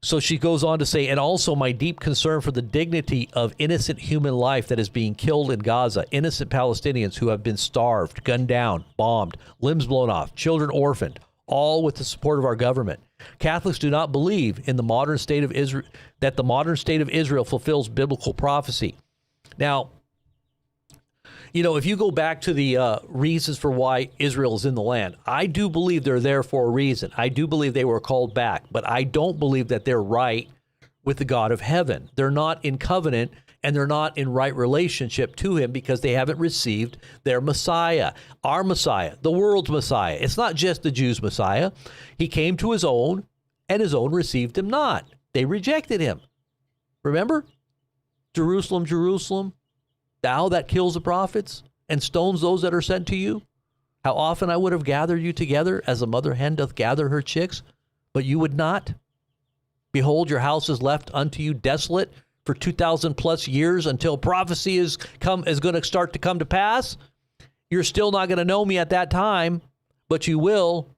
So she goes on to say, and also my deep concern for the dignity of innocent human life that is being killed in Gaza, innocent Palestinians who have been starved, gunned down, bombed, limbs blown off, children orphaned, all with the support of our government. Catholics do not believe in the modern state of Israel, that the modern state of Israel fulfills biblical prophecy. Now, you know, if you go back to the reasons for why Israel is in the land, I do believe they're there for a reason. I do believe they were called back, but I don't believe that they're right with the God of heaven. They're not in covenant, and they're not in right relationship to him because they haven't received their Messiah, our Messiah, the world's Messiah. It's not just the Jews' Messiah. He came to his own, and his own received him not. They rejected him. Remember? Jerusalem, Jerusalem, thou that kills the prophets and stones those that are sent to you. How often I would have gathered you together as a mother hen doth gather her chicks, but you would not. Behold, your house is left unto you desolate for 2,000 plus years until prophecy is going to start to come to pass. You're still not going to know me at that time, but you will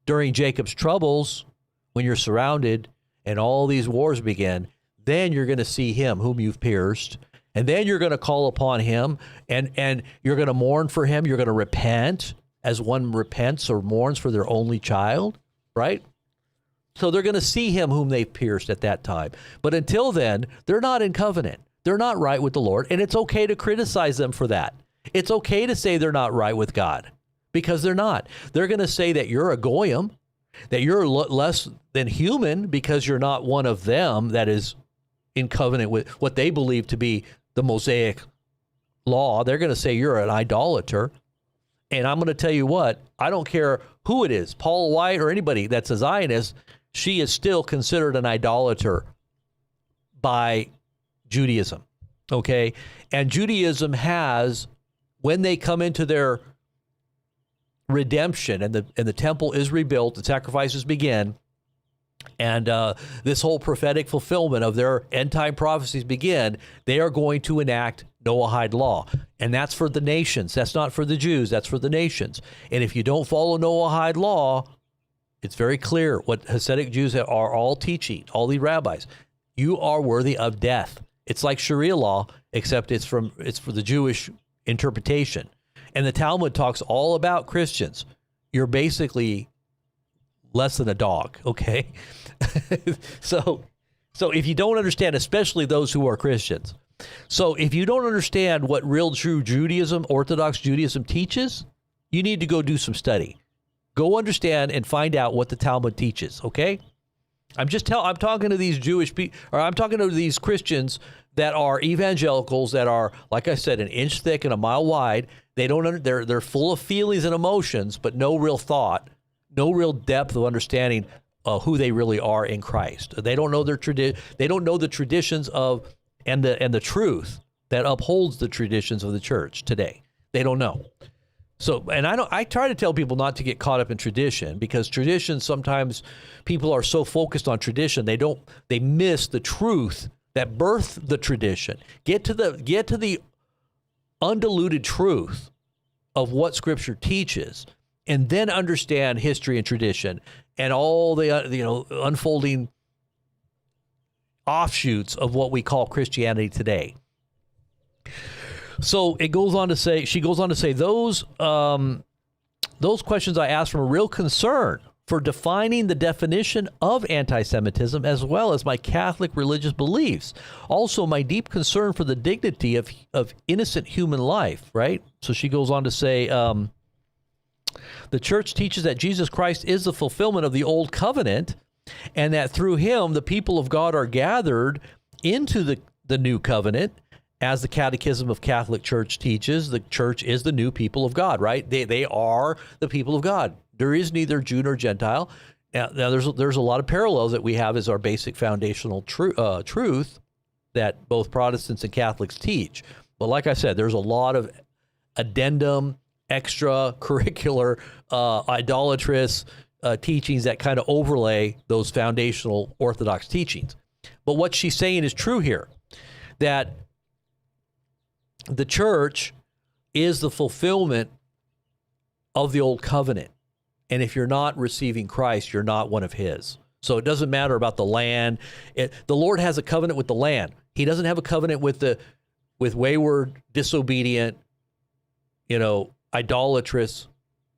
during Jacob's troubles when you're surrounded and all these wars begin. Then you're going to see him whom you've pierced. And then you're going to call upon him, and you're going to mourn for him. You're going to repent as one repents or mourns for their only child, right? So they're going to see him whom they've pierced at that time. But until then, they're not in covenant. They're not right with the Lord, and it's okay to criticize them for that. It's okay to say they're not right with God because they're not. They're going to say that you're a goyim, that you're less than human because you're not one of them that is in covenant with what they believe to be the Mosaic law. They're going to say you're an idolater. And I'm going to tell you what, I don't care who it is, Paul White or anybody that's a Zionist, she is still considered an idolater by Judaism. Okay? And Judaism has, when they come into their redemption and the temple is rebuilt, the sacrifices begin, and this whole prophetic fulfillment of their end-time prophecies begin, they are going to enact Noahide law. And that's for the nations. That's not for the Jews. That's for the nations. And if you don't follow Noahide law, it's very clear what Hasidic Jews are all teaching, all the rabbis. You are worthy of death. It's like Sharia law, except it's for the Jewish interpretation. And the Talmud talks all about Christians. You're basically less than a dog, okay? So if you don't understand, especially those who are Christians, so if you don't understand what real true Judaism, Orthodox Judaism teaches, you need to go do some study. Go understand and find out what the Talmud teaches, okay? I'm talking to these Jewish people, or I'm talking to these Christians that are evangelicals that are, like I said, an inch thick and a mile wide. They're full of feelings and emotions, but no real thought, no real depth of understanding who they really are in Christ. They don't know they don't know the traditions of and the truth that upholds the traditions of the church today. They don't know. So, and I try to tell people not to get caught up in tradition, because tradition, sometimes people are so focused on tradition they miss the truth that birthed the tradition. Get to the undiluted truth of what Scripture teaches, and then understand history and tradition and all the unfolding offshoots of what we call Christianity today. So she goes on to say those questions I asked from a real concern for defining the definition of anti-Semitism, as well as my Catholic religious beliefs. Also, my deep concern for the dignity of innocent human life, right? So she goes on to say, the church teaches that Jesus Christ is the fulfillment of the old covenant, and that through him, the people of God are gathered into the new covenant. As the Catechism of Catholic Church teaches, the church is the new people of God, right? They are the people of God. There is neither Jew nor Gentile. Now there's a lot of parallels that we have as our basic foundational truth that both Protestants and Catholics teach. But like I said, there's a lot of addendum, extracurricular, idolatrous teachings that kind of overlay those foundational Orthodox teachings. But what she's saying is true here, that the church is the fulfillment of the old covenant. And if you're not receiving Christ, you're not one of his. So it doesn't matter about the land. The Lord has a covenant with the land. He doesn't have a covenant with wayward, disobedient, idolatrous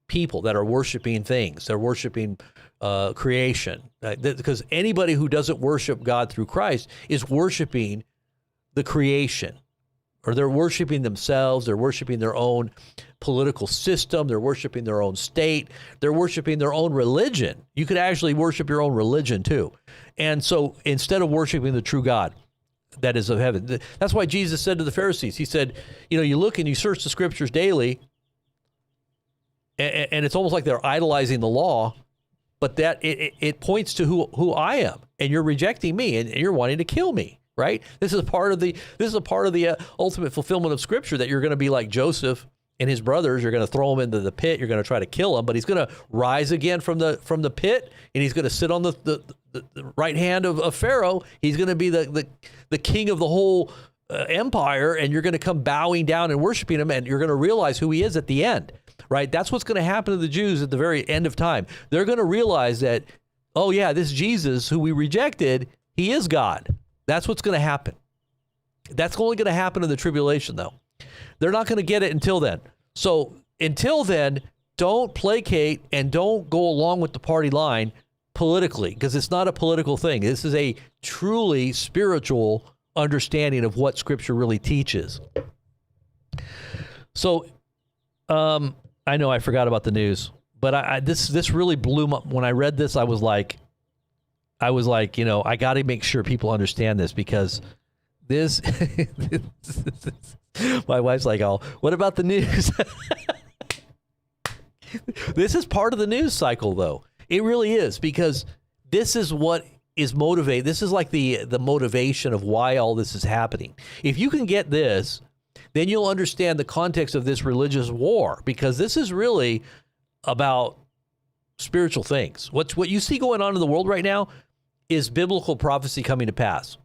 people that are worshiping things. They're worshiping creation. Because anybody who doesn't worship God through Christ is worshiping the creation. Or they're worshiping themselves. They're worshiping their own political system. They're worshiping their own state. They're worshiping their own religion. You could actually worship your own religion too. And so instead of worshiping the true God that is of heaven, that's why Jesus said to the Pharisees, he said, you look and you search the scriptures daily, and it's almost like they're idolizing the law, but that it points to who I am, and you're rejecting me, and you're wanting to kill me. Right? This is a part of the ultimate fulfillment of Scripture, that you're going to be like Joseph and his brothers. You're going to throw him into the pit. You're going to try to kill him, but he's going to rise again from the pit, and he's going to sit on the right hand of Pharaoh. He's going to be the king of the whole empire, and you're going to come bowing down and worshiping him, and you're going to realize who he is at the end. Right? That's what's going to happen to the Jews at the very end of time. They're going to realize that, oh yeah, this Jesus who we rejected, he is God. That's what's going to happen. That's only going to happen in the tribulation, though. They're not going to get it until then. So until then, don't placate and don't go along with the party line politically, because it's not a political thing. This is a truly spiritual understanding of what Scripture really teaches. So I know I forgot about the news, but this really blew up. When I read this, I was like, I got to make sure people understand this, because this, my wife's like, oh, what about the news? This is part of the news cycle, though. It really is, because this is what is motivate. This is like the motivation of why all this is happening. If you can get this, then you'll understand the context of this religious war, because this is really about spiritual things. What you see going on in the world right now is biblical prophecy coming to pass.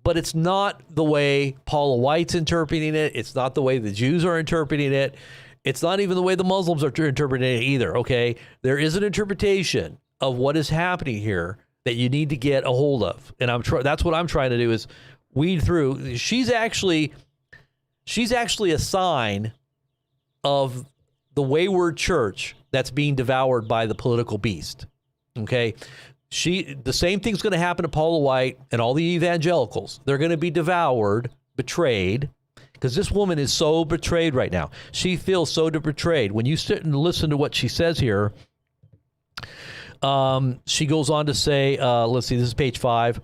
But it's not the way Paula White's interpreting it. It's not the way the Jews are interpreting it. It's not even the way the Muslims are interpreting it either, okay? There is an interpretation of what is happening here that you need to get a hold of. And that's what I'm trying to do, is weed through. She's actually a sign of the wayward church that's being devoured by the political beast, okay? The same thing's going to happen to Paula White and all the evangelicals. They're going to be devoured, betrayed, because this woman is so betrayed right now. She feels so betrayed. When you sit and listen to what she says here, she goes on to say, let's see, this is page 5.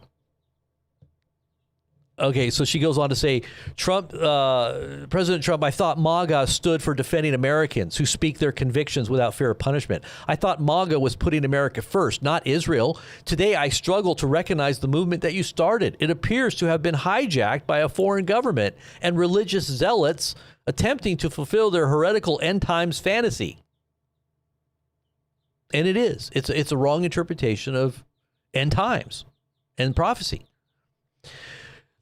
Okay, so she goes on to say, President Trump, I thought MAGA stood for defending Americans who speak their convictions without fear of punishment. I thought MAGA was putting America first, not Israel. Today, I struggle to recognize the movement that you started. It appears to have been hijacked by a foreign government and religious zealots attempting to fulfill their heretical end times fantasy. And it is. It's a wrong interpretation of end times and prophecy.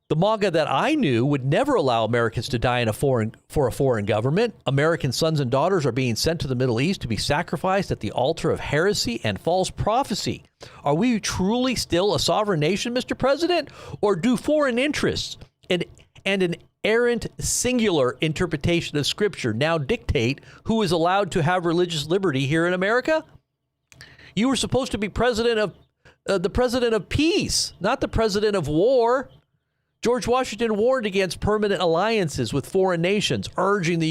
The MAGA that I knew would never allow Americans to die for a foreign government. American sons and daughters are being sent to the Middle East to be sacrificed at the altar of heresy and false prophecy. Are we truly still a sovereign nation, Mr. President? Or do foreign interests and an errant singular interpretation of Scripture now dictate who is allowed to have religious liberty here in America? You were supposed to be the president of peace, not the president of war. George Washington warned against permanent alliances with foreign nations, urging the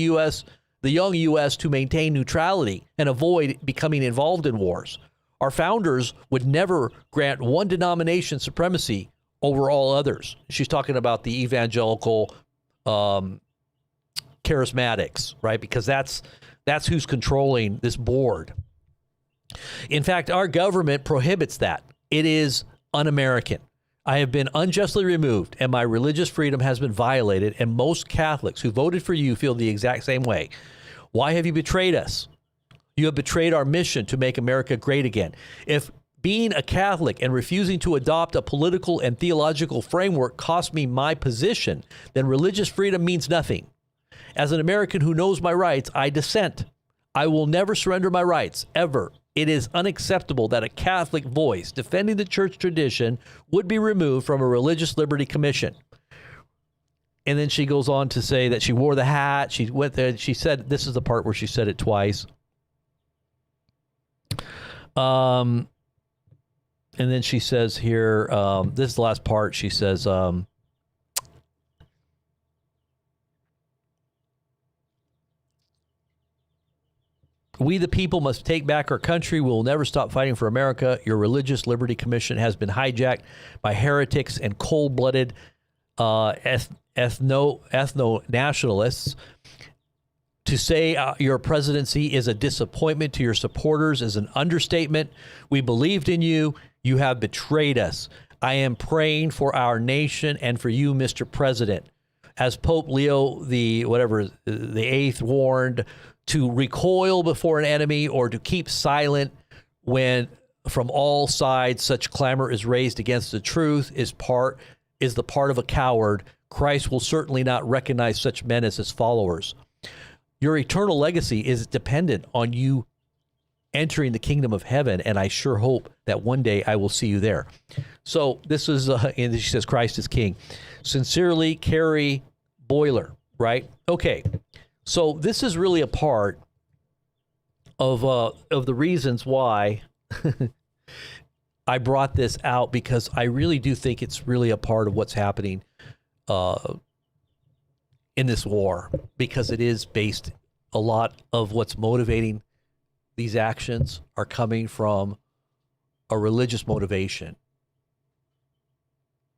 young U.S. to maintain neutrality and avoid becoming involved in wars. Our founders would never grant one denomination supremacy over all others. She's talking about the evangelical charismatics, right? Because that's who's controlling this board. In fact, our government prohibits that. It is un-American. I have been unjustly removed and my religious freedom has been violated, and most Catholics who voted for you feel the exact same way. Why have you betrayed us? You have betrayed our mission to make America great again. If being a Catholic and refusing to adopt a political and theological framework cost me my position, then religious freedom means nothing. As an American who knows my rights, I dissent. I will never surrender my rights, ever. It is unacceptable that a Catholic voice defending the church tradition would be removed from a religious liberty commission. And then she goes on to say that she wore the hat. She went there. She said, this is the part where she said it twice. And then she says here, this is the last part. She says, we, the people, must take back our country. We will never stop fighting for America. Your Religious Liberty Commission has been hijacked by heretics and cold-blooded ethno-nationalists. To say your presidency is a disappointment to your supporters is an understatement. We believed in you. You have betrayed us. I am praying for our nation and for you, Mr. President. As Pope Leo the Eighth warned, to recoil before an enemy or to keep silent when from all sides such clamor is raised against the truth is the part of a coward. Christ will certainly not recognize such men as his followers. Your eternal legacy is dependent on you entering the kingdom of heaven, and I sure hope that one day I will see you there. So this is, and she says, Christ is king. Sincerely, Carrie Boiler, right? Okay, so this is really a part of the reasons why I brought this out, because I really do think it's really a part of what's happening in this war, because it is based, a lot of what's motivating these actions are coming from a religious motivation.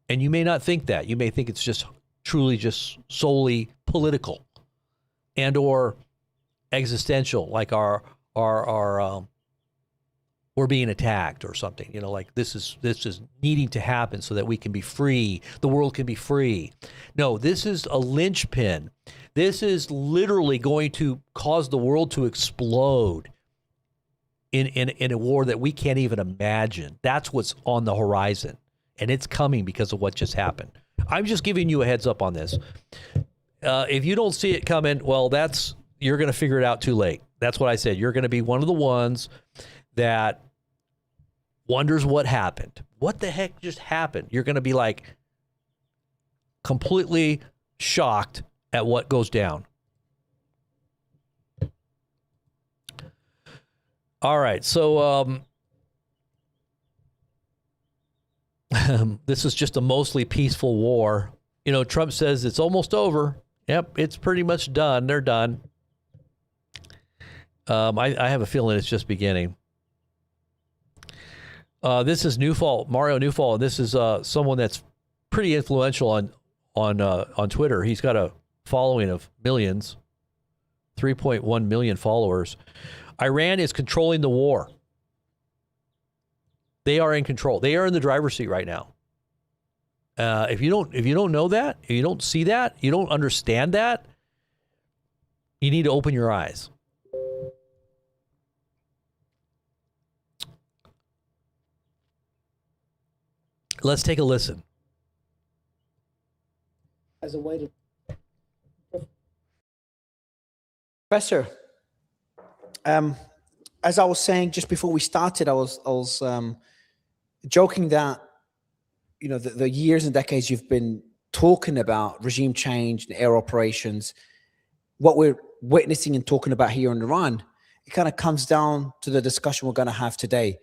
And you may not think that. You may think it's just truly just solely political and or existential, like our we're being attacked or something, you know, like this is needing to happen so that we can be free, the world can be free. No, this is a linchpin. This is literally going to cause the world to explode in a war that we can't even imagine. That's what's on the horizon, and it's coming because of what just happened. I'm just giving you a heads up on this. If you don't see it coming, well, you're going to figure it out too late. That's what I said. You're going to be one of the ones that wonders what happened. What the heck just happened? You're going to be like completely shocked at what goes down. All right, so this is just a mostly peaceful war. You know, Trump says it's almost over. Yep, it's pretty much done. They're done. I have a feeling it's just beginning. This is Mario Newfall. This is someone that's pretty influential on Twitter. He's got a following of millions, 3.1 million followers. Iran is controlling the war. They are in control. They are in the driver's seat right now. If you don't know that, if you don't see that, you don't understand that, you need to open your eyes. Let's take a listen. As a way to, Professor, as I was saying just before we started, I was joking that, you know, the years and decades you've been talking about regime change and air operations, what we're witnessing and talking about here in Iran, it kind of comes down to the discussion we're going to have today.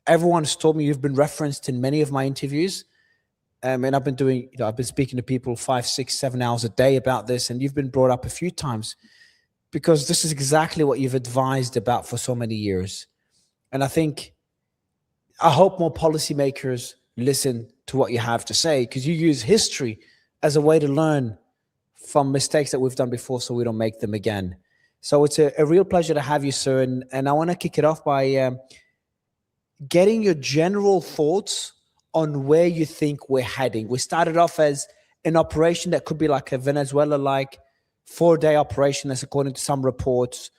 Everyone has told me you've been referenced in many of my interviews. And I've been doing, you know, I've been speaking to people 5, 6, 7 hours a day about this, and you've been brought up a few times because this is exactly what you've advised about for so many years. And I hope more policymakers listen to what you have to say, because you use history as a way to learn from mistakes that we've done before so we don't make them again. So it's a real pleasure to have you, sir. And I want to kick it off by getting your general thoughts on where you think we're heading. We started off as an operation that could be like a Venezuela-like 4-day operation, that's according to some reports.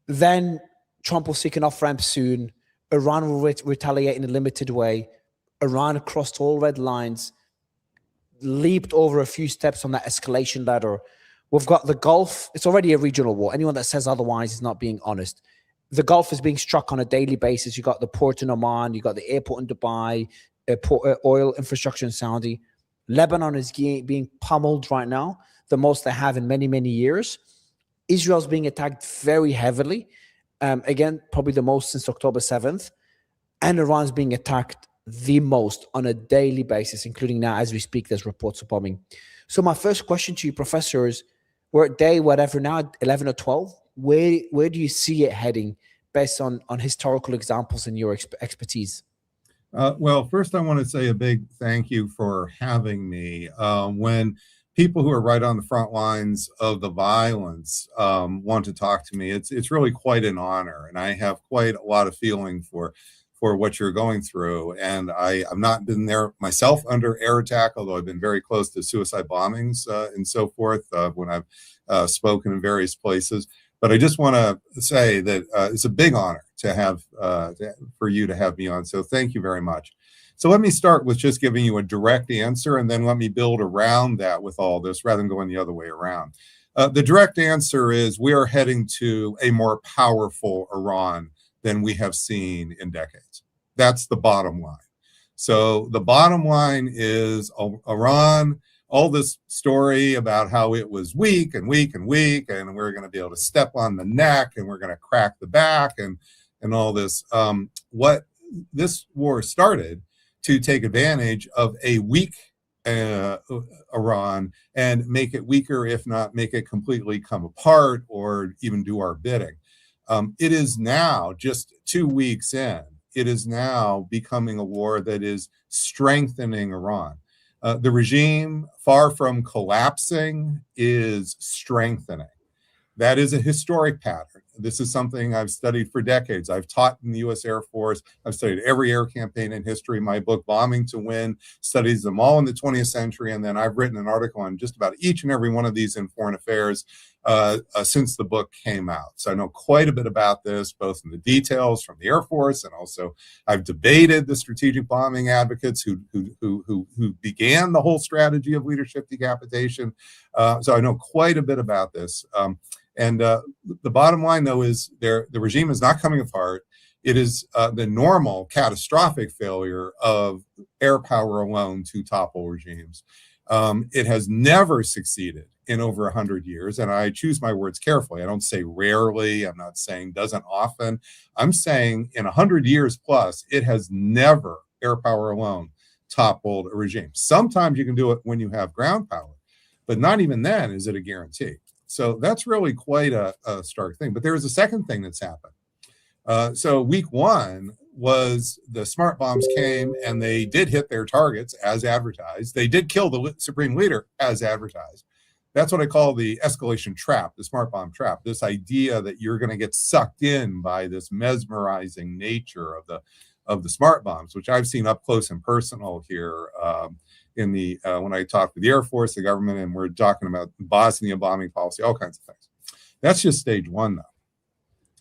Then Trump will seek an off-ramp soon. Iran will retaliate in a limited way. Iran crossed all red lines, leaped over a few steps on that escalation ladder. We've got the Gulf. It's already a regional war. Anyone that says otherwise is not being honest. The Gulf is being struck on a daily basis. You got the port in Oman. You got the airport in Dubai, oil infrastructure in Saudi. Lebanon is being pummeled right now, the most they have in many, many years. Israel's being attacked very heavily. Again, probably the most since October 7th. And Iran's being attacked the most on a daily basis, including now as we speak, there's reports of bombing. So my first question to you, Professor, is we're at day whatever now, 11 or 12. Where do you see it heading based on historical examples and your expertise? Well, first I want to say a big thank you for having me. When people who are right on the front lines of the violence want to talk to me, it's really quite an honor, and I have quite a lot of feeling for what you're going through. And I've not been there myself under air attack, although I've been very close to suicide bombings and so forth when I've spoken in various places. But I just want to say that it's a big honor to have for you to have me on. So thank you very much. So let me start with just giving you a direct answer, and then let me build around that with all this rather than going the other way around. The direct answer is we are heading to a more powerful Iran than we have seen in decades. That's the bottom line. So the bottom line is Iran, all this story about how it was weak and weak and weak, and we're going to be able to step on the neck and we're going to crack the back and all this. What this war started to take advantage of a weak Iran and make it weaker, if not make it completely come apart or even do our bidding. It is now, just 2 weeks in, it is now becoming a war that is strengthening Iran. The regime, far from collapsing, is strengthening. That is a historic pattern. This is something I've studied for decades. I've taught in the U.S. Air Force. I've studied every air campaign in history. My book, Bombing to Win, studies them all in the 20th century. And then I've written an article on just about each and every one of these in Foreign Affairs since the book came out. So I know quite a bit about this, both in the details from the Air Force, and also I've debated the strategic bombing advocates who began the whole strategy of leadership decapitation. So I know quite a bit about this. And the bottom line, though, is the regime is not coming apart. It is the normal catastrophic failure of air power alone to topple regimes. It has never succeeded in over 100 years. And I choose my words carefully. I don't say rarely. I'm not saying doesn't often. I'm saying in 100 years plus, it has never, air power alone, toppled a regime. Sometimes you can do it when you have ground power, but not even then is it a guarantee. So that's really quite a stark thing. But there is a second thing that's happened. So week one was the smart bombs came and they did hit their targets as advertised. They did kill the supreme leader as advertised. That's what I call the escalation trap, the smart bomb trap, this idea that you're going to get sucked in by this mesmerizing nature of the smart bombs, which I've seen up close and personal here in the when I talk with the Air Force, the government, and we're talking about Bosnia bombing policy, all kinds of things. That's just stage one, though.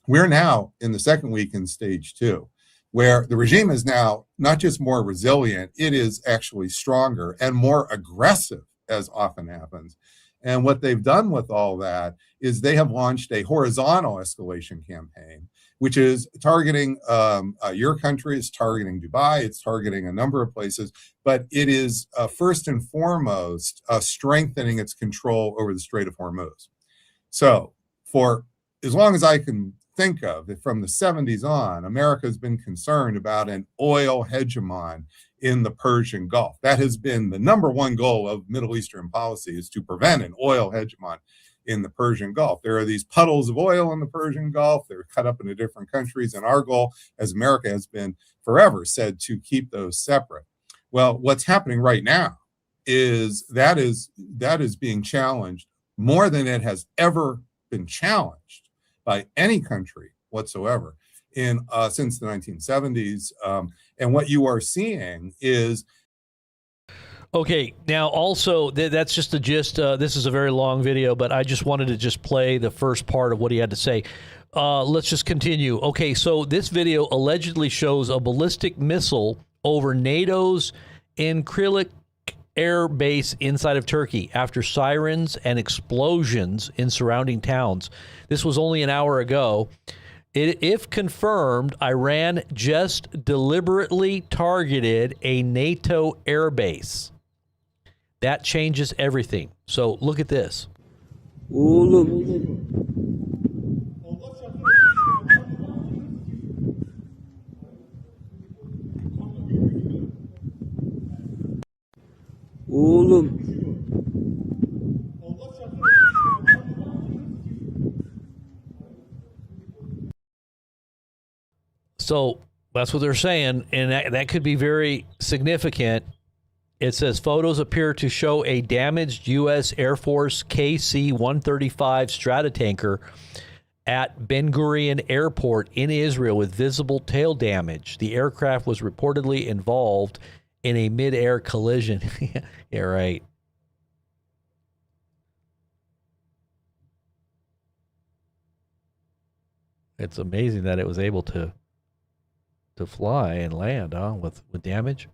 We're now in the second week in stage two, where the regime is now not just more resilient, it is actually stronger and more aggressive, as often happens. And what they've done with all that is they have launched a horizontal escalation campaign, which is targeting your country, it's targeting Dubai, it's targeting a number of places, but it is first and foremost strengthening its control over the Strait of Hormuz. So for as long as I can think of, from the 70s on, America has been concerned about an oil hegemon in the Persian Gulf. That has been the number one goal of Middle Eastern policy, is to prevent an oil hegemon in the Persian Gulf. There are these puddles of oil in the Persian Gulf. They're cut up into different countries. And our goal as America has been forever said to keep those separate. Well, what's happening right now is that is being challenged more than it has ever been challenged by any country whatsoever in since the 1970s. And what you are seeing is Okay, now also that's just the gist. This is a very long video, but I just wanted to just play the first part of what he had to say. Let's just continue. Okay, so this video allegedly shows a ballistic missile over NATO's Incirlik air base inside of Turkey after sirens and explosions in surrounding towns. This was only an hour ago. If confirmed, Iran just deliberately targeted a NATO air base. That changes everything. So look at this. So that's what they're saying, and that could be very significant. It says photos appear to show a damaged U.S. Air Force KC-135 Stratotanker at Ben Gurion Airport in Israel with visible tail damage. The aircraft was reportedly involved in a mid-air collision. Yeah, right. It's amazing that it was able to fly and land, with damage.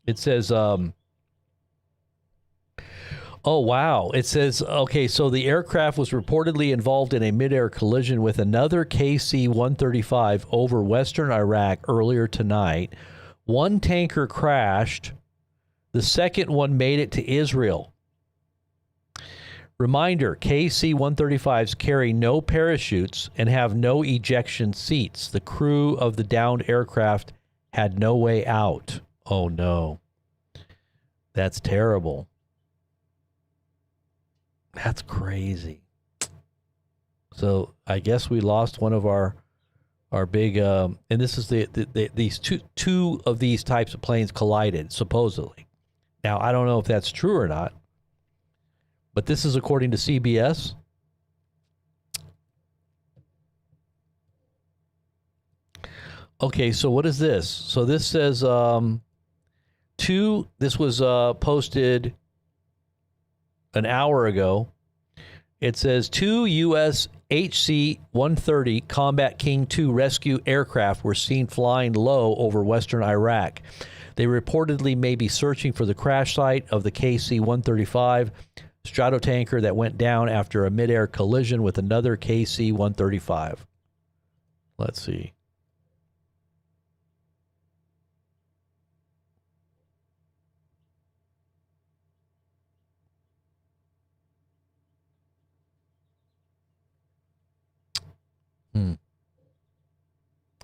It says, oh, wow. It says, okay, so the aircraft was reportedly involved in a mid-air collision with another KC-135 over western Iraq earlier tonight. One tanker crashed. The second one made it to Israel. Reminder, KC-135s carry no parachutes and have no ejection seats. The crew of the downed aircraft had no way out. Oh, no. That's terrible. That's crazy. So I guess we lost one of our big, and this is these two of these types of planes collided, supposedly. Now, I don't know if that's true or not, but this is according to CBS. Okay, so what is this? So this says this was posted an hour ago. It says 2 U.S. HC-130 Combat King II rescue aircraft were seen flying low over western Iraq. They reportedly may be searching for the crash site of the KC-135 Stratotanker that went down after a mid-air collision with another KC-135. Let's see.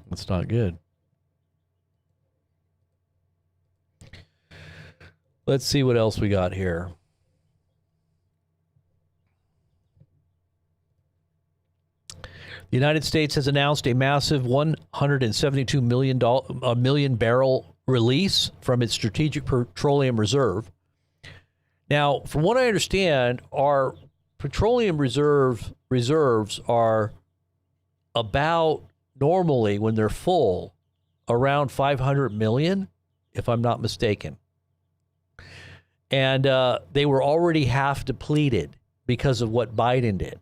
That's not good. Let's see what else we got here. The United States has announced a massive $172 million barrel release from its Strategic Petroleum Reserve. Now, from what I understand, our petroleum reserves are about, normally when they're full, around 500 million, if I'm not mistaken. And they were already half depleted because of what Biden did.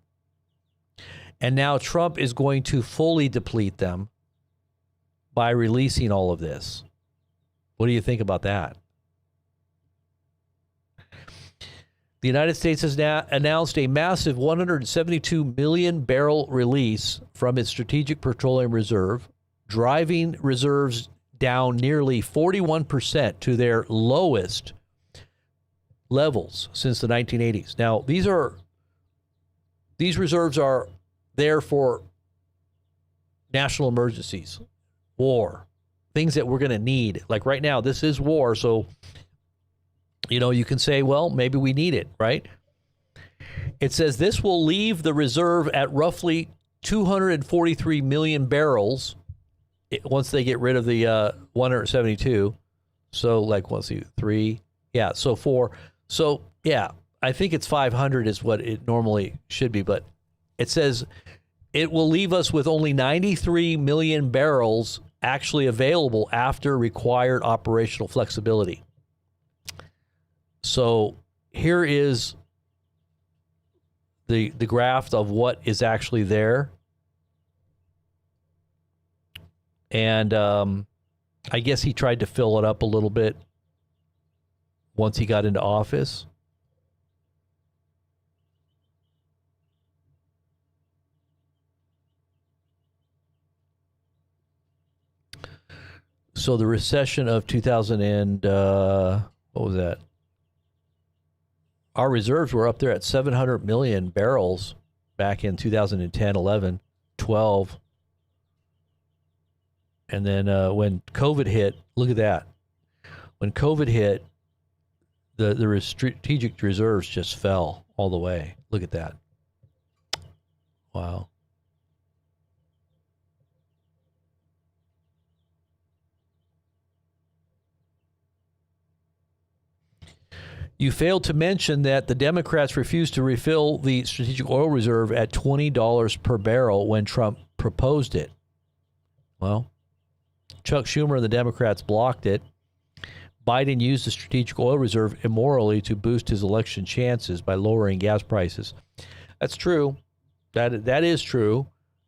And now Trump is going to fully deplete them by releasing all of this. What do you think about that? The United States has now announced a massive 172 million barrel release from its Strategic Petroleum Reserve, driving reserves down nearly 41% to their lowest levels since the 1980s. Now, these reserves are there for national emergencies, war, things that we're going to need. Like right now, this is war, so you can say, well, maybe we need it, right? It says this will leave the reserve at roughly 243 million barrels once they get rid of the 172. So like, let's see, 3. Yeah, so 4. So, yeah, I think it's 500 is what it normally should be. But it says it will leave us with only 93 million barrels actually available after required operational flexibility. So here is the graph of what is actually there. And I guess he tried to fill it up a little bit once he got into office. So the recession of 2000 and what was that? Our reserves were up there at 700 million barrels back in 2010, 11, 12. And then when COVID hit, look at that. When COVID hit, the strategic reserves just fell all the way. Look at that. Wow. You failed to mention that the Democrats refused to refill the strategic oil reserve at $20 per barrel when Trump proposed it. Well, Chuck Schumer and the Democrats blocked it. Biden used the strategic oil reserve immorally to boost his election chances by lowering gas prices. That's true. That is true.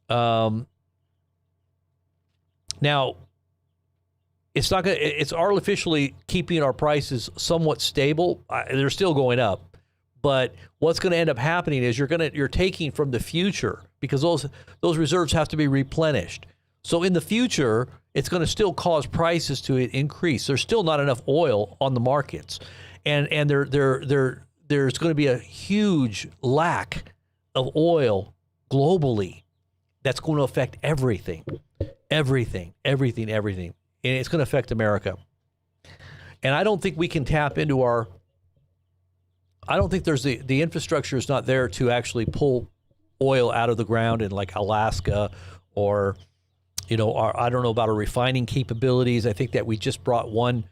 Now, it's not gonna. It's artificially keeping our prices somewhat stable. They're still going up, but what's going to end up happening is you're taking from the future because those reserves have to be replenished. So in the future, it's going to still cause prices to increase. There's still not enough oil on the markets, and there's going to be a huge lack of oil globally. That's going to affect everything. And it's going to affect America. And I don't think we can tap into I don't think there's the infrastructure is not there to actually pull oil out of the ground in like Alaska or, I don't know about our refining capabilities. I think that we just brought one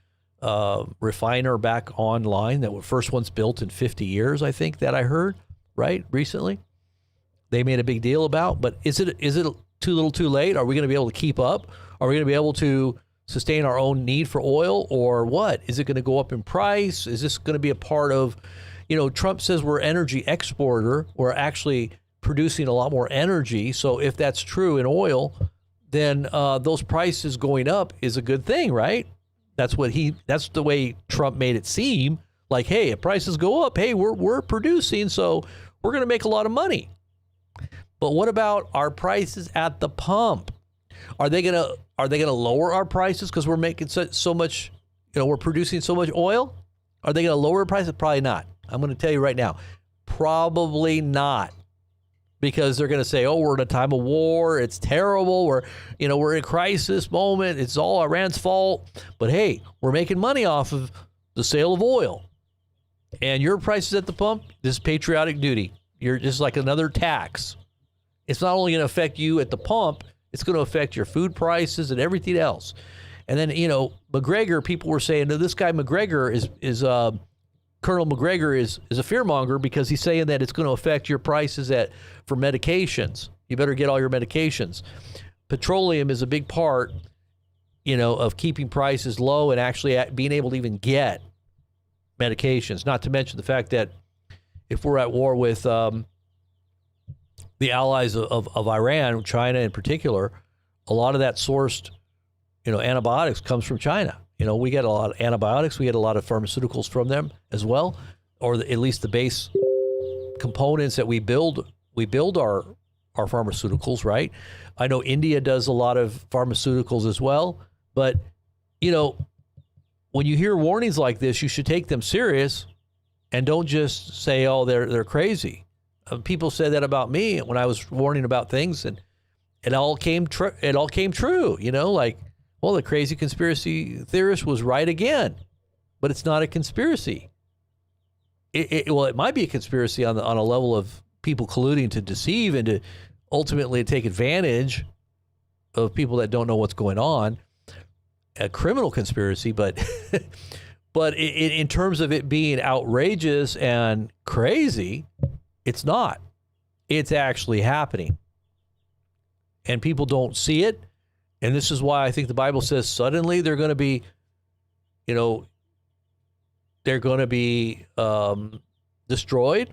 refiner back online, that was first one's built in 50 years, I think that I heard, right, recently. They made a big deal about, but is it too little too late? Are we going to be able to keep up? Are we going to be able to sustain our own need for oil, or what? Is it going to go up in price? Is this going to be a part of, Trump says we're energy exporter. We're actually producing a lot more energy. So if that's true in oil, then those prices going up is a good thing, right? That's the way Trump made it seem. Like, hey, if prices go up, hey, we're producing, so we're going to make a lot of money. But what about our prices at the pump? Are they gonna lower our prices because we're making so much, we're producing so much oil? Are they gonna lower prices? Probably not. I'm gonna tell you right now, probably not, because they're gonna say, oh, we're in a time of war. It's terrible. We're in a crisis moment. It's all Iran's fault. But hey, we're making money off of the sale of oil, and your prices at the pump. This is patriotic duty. You're just like another tax. It's not only gonna affect you at the pump. It's going to affect your food prices and everything else. And then, McGregor, people were saying, no, this guy McGregor is Colonel McGregor is a fearmonger because he's saying that it's going to affect your prices for medications. You better get all your medications. Petroleum is a big part, of keeping prices low and actually being able to even get medications. Not to mention the fact that if we're at war with the allies of Iran, China in particular, a lot of that sourced, antibiotics comes from China. We get a lot of antibiotics. We get a lot of pharmaceuticals from them as well, or at least the base components that we build our pharmaceuticals, right? I know India does a lot of pharmaceuticals as well, but, when you hear warnings like this, you should take them serious and don't just say, oh, they're crazy. People said that about me when I was warning about things, and it all came true. Like, well, the crazy conspiracy theorist was right again, but it's not a conspiracy. It might be a conspiracy on a level of people colluding to deceive and to ultimately take advantage of people that don't know what's going on. A criminal conspiracy, but in terms of it being outrageous and crazy. It's not. It's actually happening. and people don't see it. And this is why I think the Bible says suddenly they're going to be, they're going to be destroyed.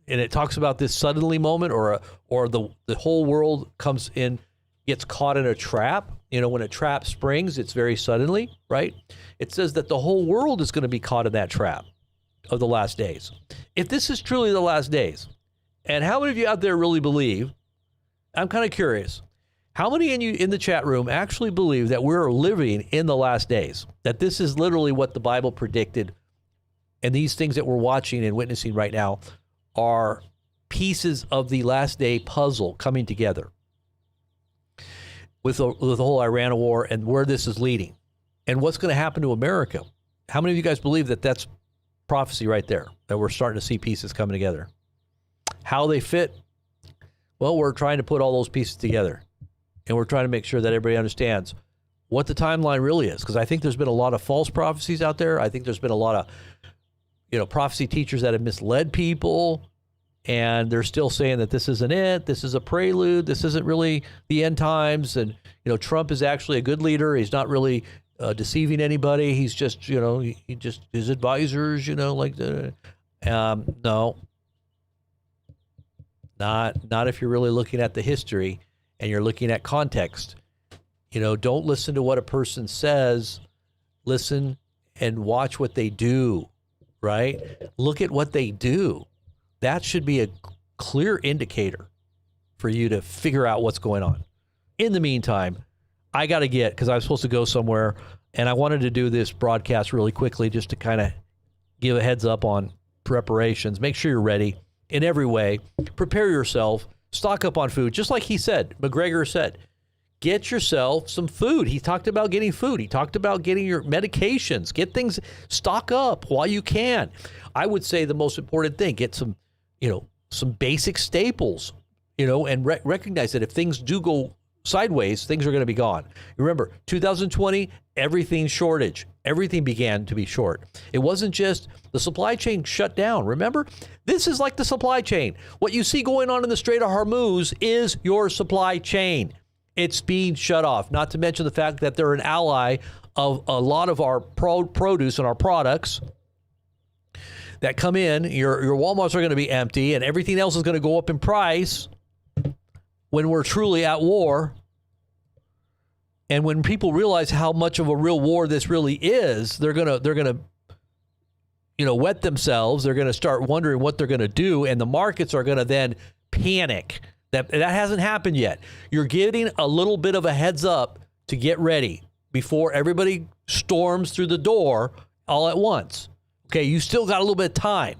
And it talks about this suddenly moment, or the whole world comes in, gets caught in a trap. When a trap springs, it's very suddenly, right? It says that the whole world is going to be caught in that trap of the last days. If this is truly the last days, and how many of you out there really believe, I'm kind of curious, how many in the chat room actually believe that we're living in the last days? That this is literally what the Bible predicted, and these things that we're watching and witnessing right now are pieces of the last day puzzle coming together with the whole Iran war and where this is leading and what's going to happen to America. How many of you guys believe that that's prophecy right there, that we're starting to see pieces coming together? How they fit? Well, we're trying to put all those pieces together, and we're trying to make sure that everybody understands what the timeline really is, because I think there's been a lot of false prophecies out there. I think there's been a lot of prophecy teachers that have misled people, and they're still saying that this isn't it. This is a prelude. This isn't really the end times. And, Trump is actually a good leader. He's not really deceiving anybody. He's just, he just, his advisors, like the, no, not if you're really looking at the history and you're looking at context. Don't listen to what a person says. Listen and watch what they do. Right? Look at what they do. That should be a clear indicator for you to figure out what's going on. In the meantime, I got to because I was supposed to go somewhere, and I wanted to do this broadcast really quickly just to kind of give a heads up on preparations. Make sure you're ready in every way. Prepare yourself. Stock up on food. Just like he said, McGregor said, get yourself some food. He talked about getting food. He talked about getting your medications. Get things, stock up while you can. I would say the most important thing, get some, some basic staples, and recognize that if things do go sideways, things are going to be gone. Remember, 2020, everything shortage. Everything began to be short. It wasn't just the supply chain shut down. Remember, this is like the supply chain. What you see going on in the Strait of Hormuz is your supply chain. It's being shut off, not to mention the fact that they're an ally of a lot of our produce and our products that come in. Your Walmarts are going to be empty, and everything else is going to go up in price when we're truly at war. And when people realize how much of a real war this really is, they're gonna wet themselves. They're going to start wondering what they're going to do, and the markets are going to then panic. That hasn't happened yet. You're getting a little bit of a heads up to get ready before everybody storms through the door all at once. Okay, you still got a little bit of time.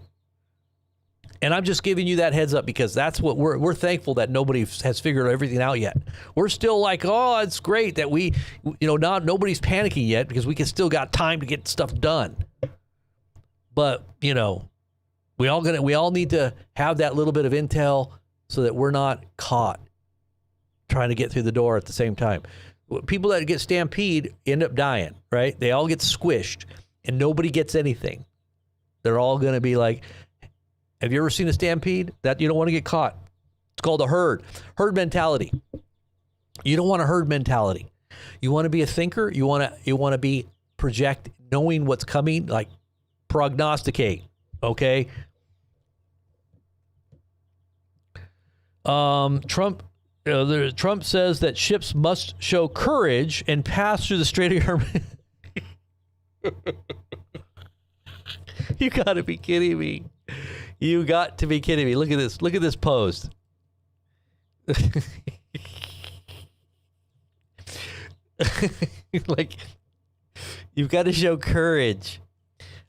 And I'm just giving you that heads up because that's what we're thankful that nobody has figured everything out yet. We're still like, oh, it's great that we, nobody's panicking yet because we can still got time to get stuff done. But, we all need to have that little bit of intel so that we're not caught trying to get through the door at the same time. People that get stampede end up dying, right? They all get squished and nobody gets anything. They're all going to be like, have you ever seen a stampede? That you don't want to get caught. It's called a herd mentality. You don't want a herd mentality. You want to be a thinker. You want to be project knowing what's coming, like prognosticate. Okay. Trump says that ships must show courage and pass through the Strait of Hormuz. You got to be kidding me. You got to be kidding me. Look at this. Look at this post. Like, you've got to show courage.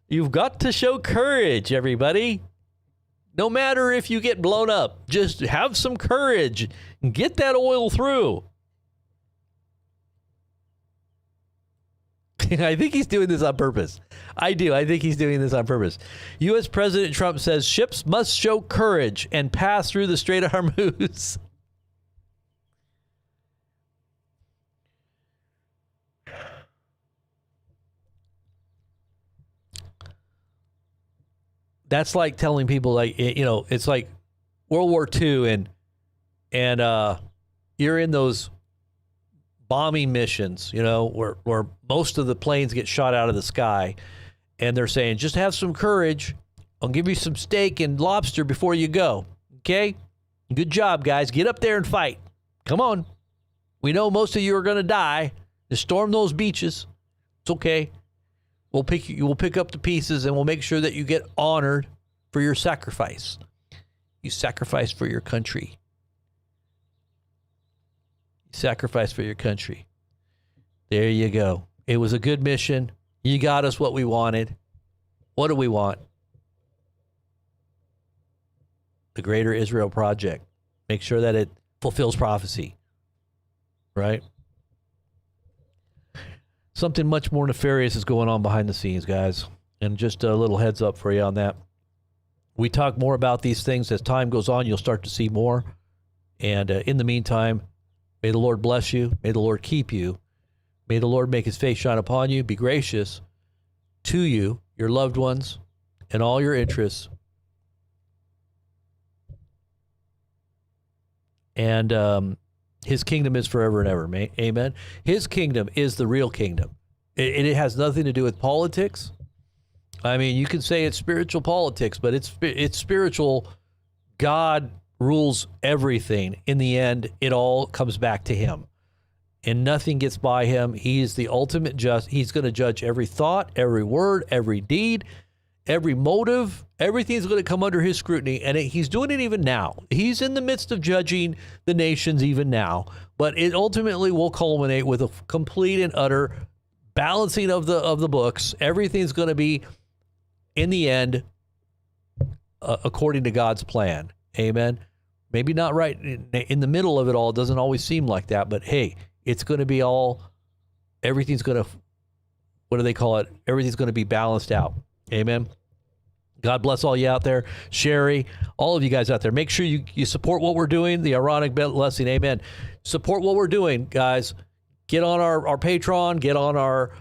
You've got to show courage, everybody. No matter if you get blown up, just have some courage and get that oil through. I think he's doing this on purpose. I do. I think he's doing this on purpose. U.S. President Trump says ships must show courage and pass through the Strait of Hormuz. That's like telling people, like, it's like World War II and you're in those bombing missions, you know, where most of the planes get shot out of the sky, and they're saying, just have some courage. I'll give you some steak and lobster before you go. Okay? Good job, guys. Get up there and fight. Come on. We know most of you are going to die. Just storm those beaches. It's okay. We'll pick up the pieces, and we'll make sure that you get honored for your sacrifice. You sacrifice for your country. You sacrifice for your country. There you go. It was a good mission. You got us what we wanted. What do we want? The Greater Israel Project. Make sure that it fulfills prophecy. Right? Something much more nefarious is going on behind the scenes, guys. And just a little heads up for you on that. We talk more about these things as time goes on. You'll start to see more. And in the meantime, may the Lord bless you. May the Lord keep you. May the Lord make his face shine upon you, be gracious to you, your loved ones, and all your interests. And his kingdom is forever and ever. Amen. His kingdom is the real kingdom. It has nothing to do with politics. I mean, you can say it's spiritual politics, but it's spiritual. God rules everything. In the end, it all comes back to him. And nothing gets by him. He is the ultimate just. He's going to judge every thought, every word, every deed, every motive. Everything's going to come under his scrutiny, and he's doing it even now. He's in the midst of judging the nations even now, but it ultimately will culminate with a complete and utter balancing of the books. Everything's going to be, in the end, according to God's plan. Amen. Maybe not right in the middle of it all. It doesn't always seem like that, but hey, it's going to be all, everything's going to, what do they call it? Everything's going to be balanced out. Amen. God bless all you out there. Sherry, all of you guys out there. Make sure you support what we're doing, the Aaronic blessing. Amen. Support what we're doing, guys. Get on our Patreon. Get on our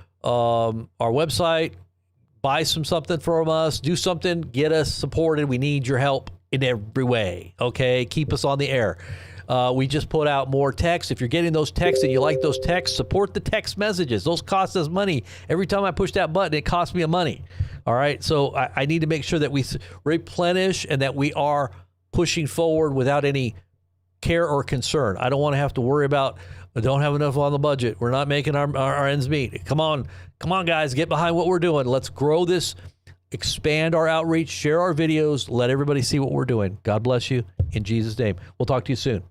website. Buy something from us. Do something. Get us supported. We need your help in every way. Okay? Keep us on the air. We just put out more texts. If you're getting those texts and you like those texts, support the text messages. Those cost us money. Every time I push that button, it costs me money. All right. So I need to make sure that we replenish and that we are pushing forward without any care or concern. I don't want to have to worry about, I don't have enough on the budget. We're not making our ends meet. Come on, guys, get behind what we're doing. Let's grow this, expand our outreach, share our videos, let everybody see what we're doing. God bless you in Jesus' name. We'll talk to you soon.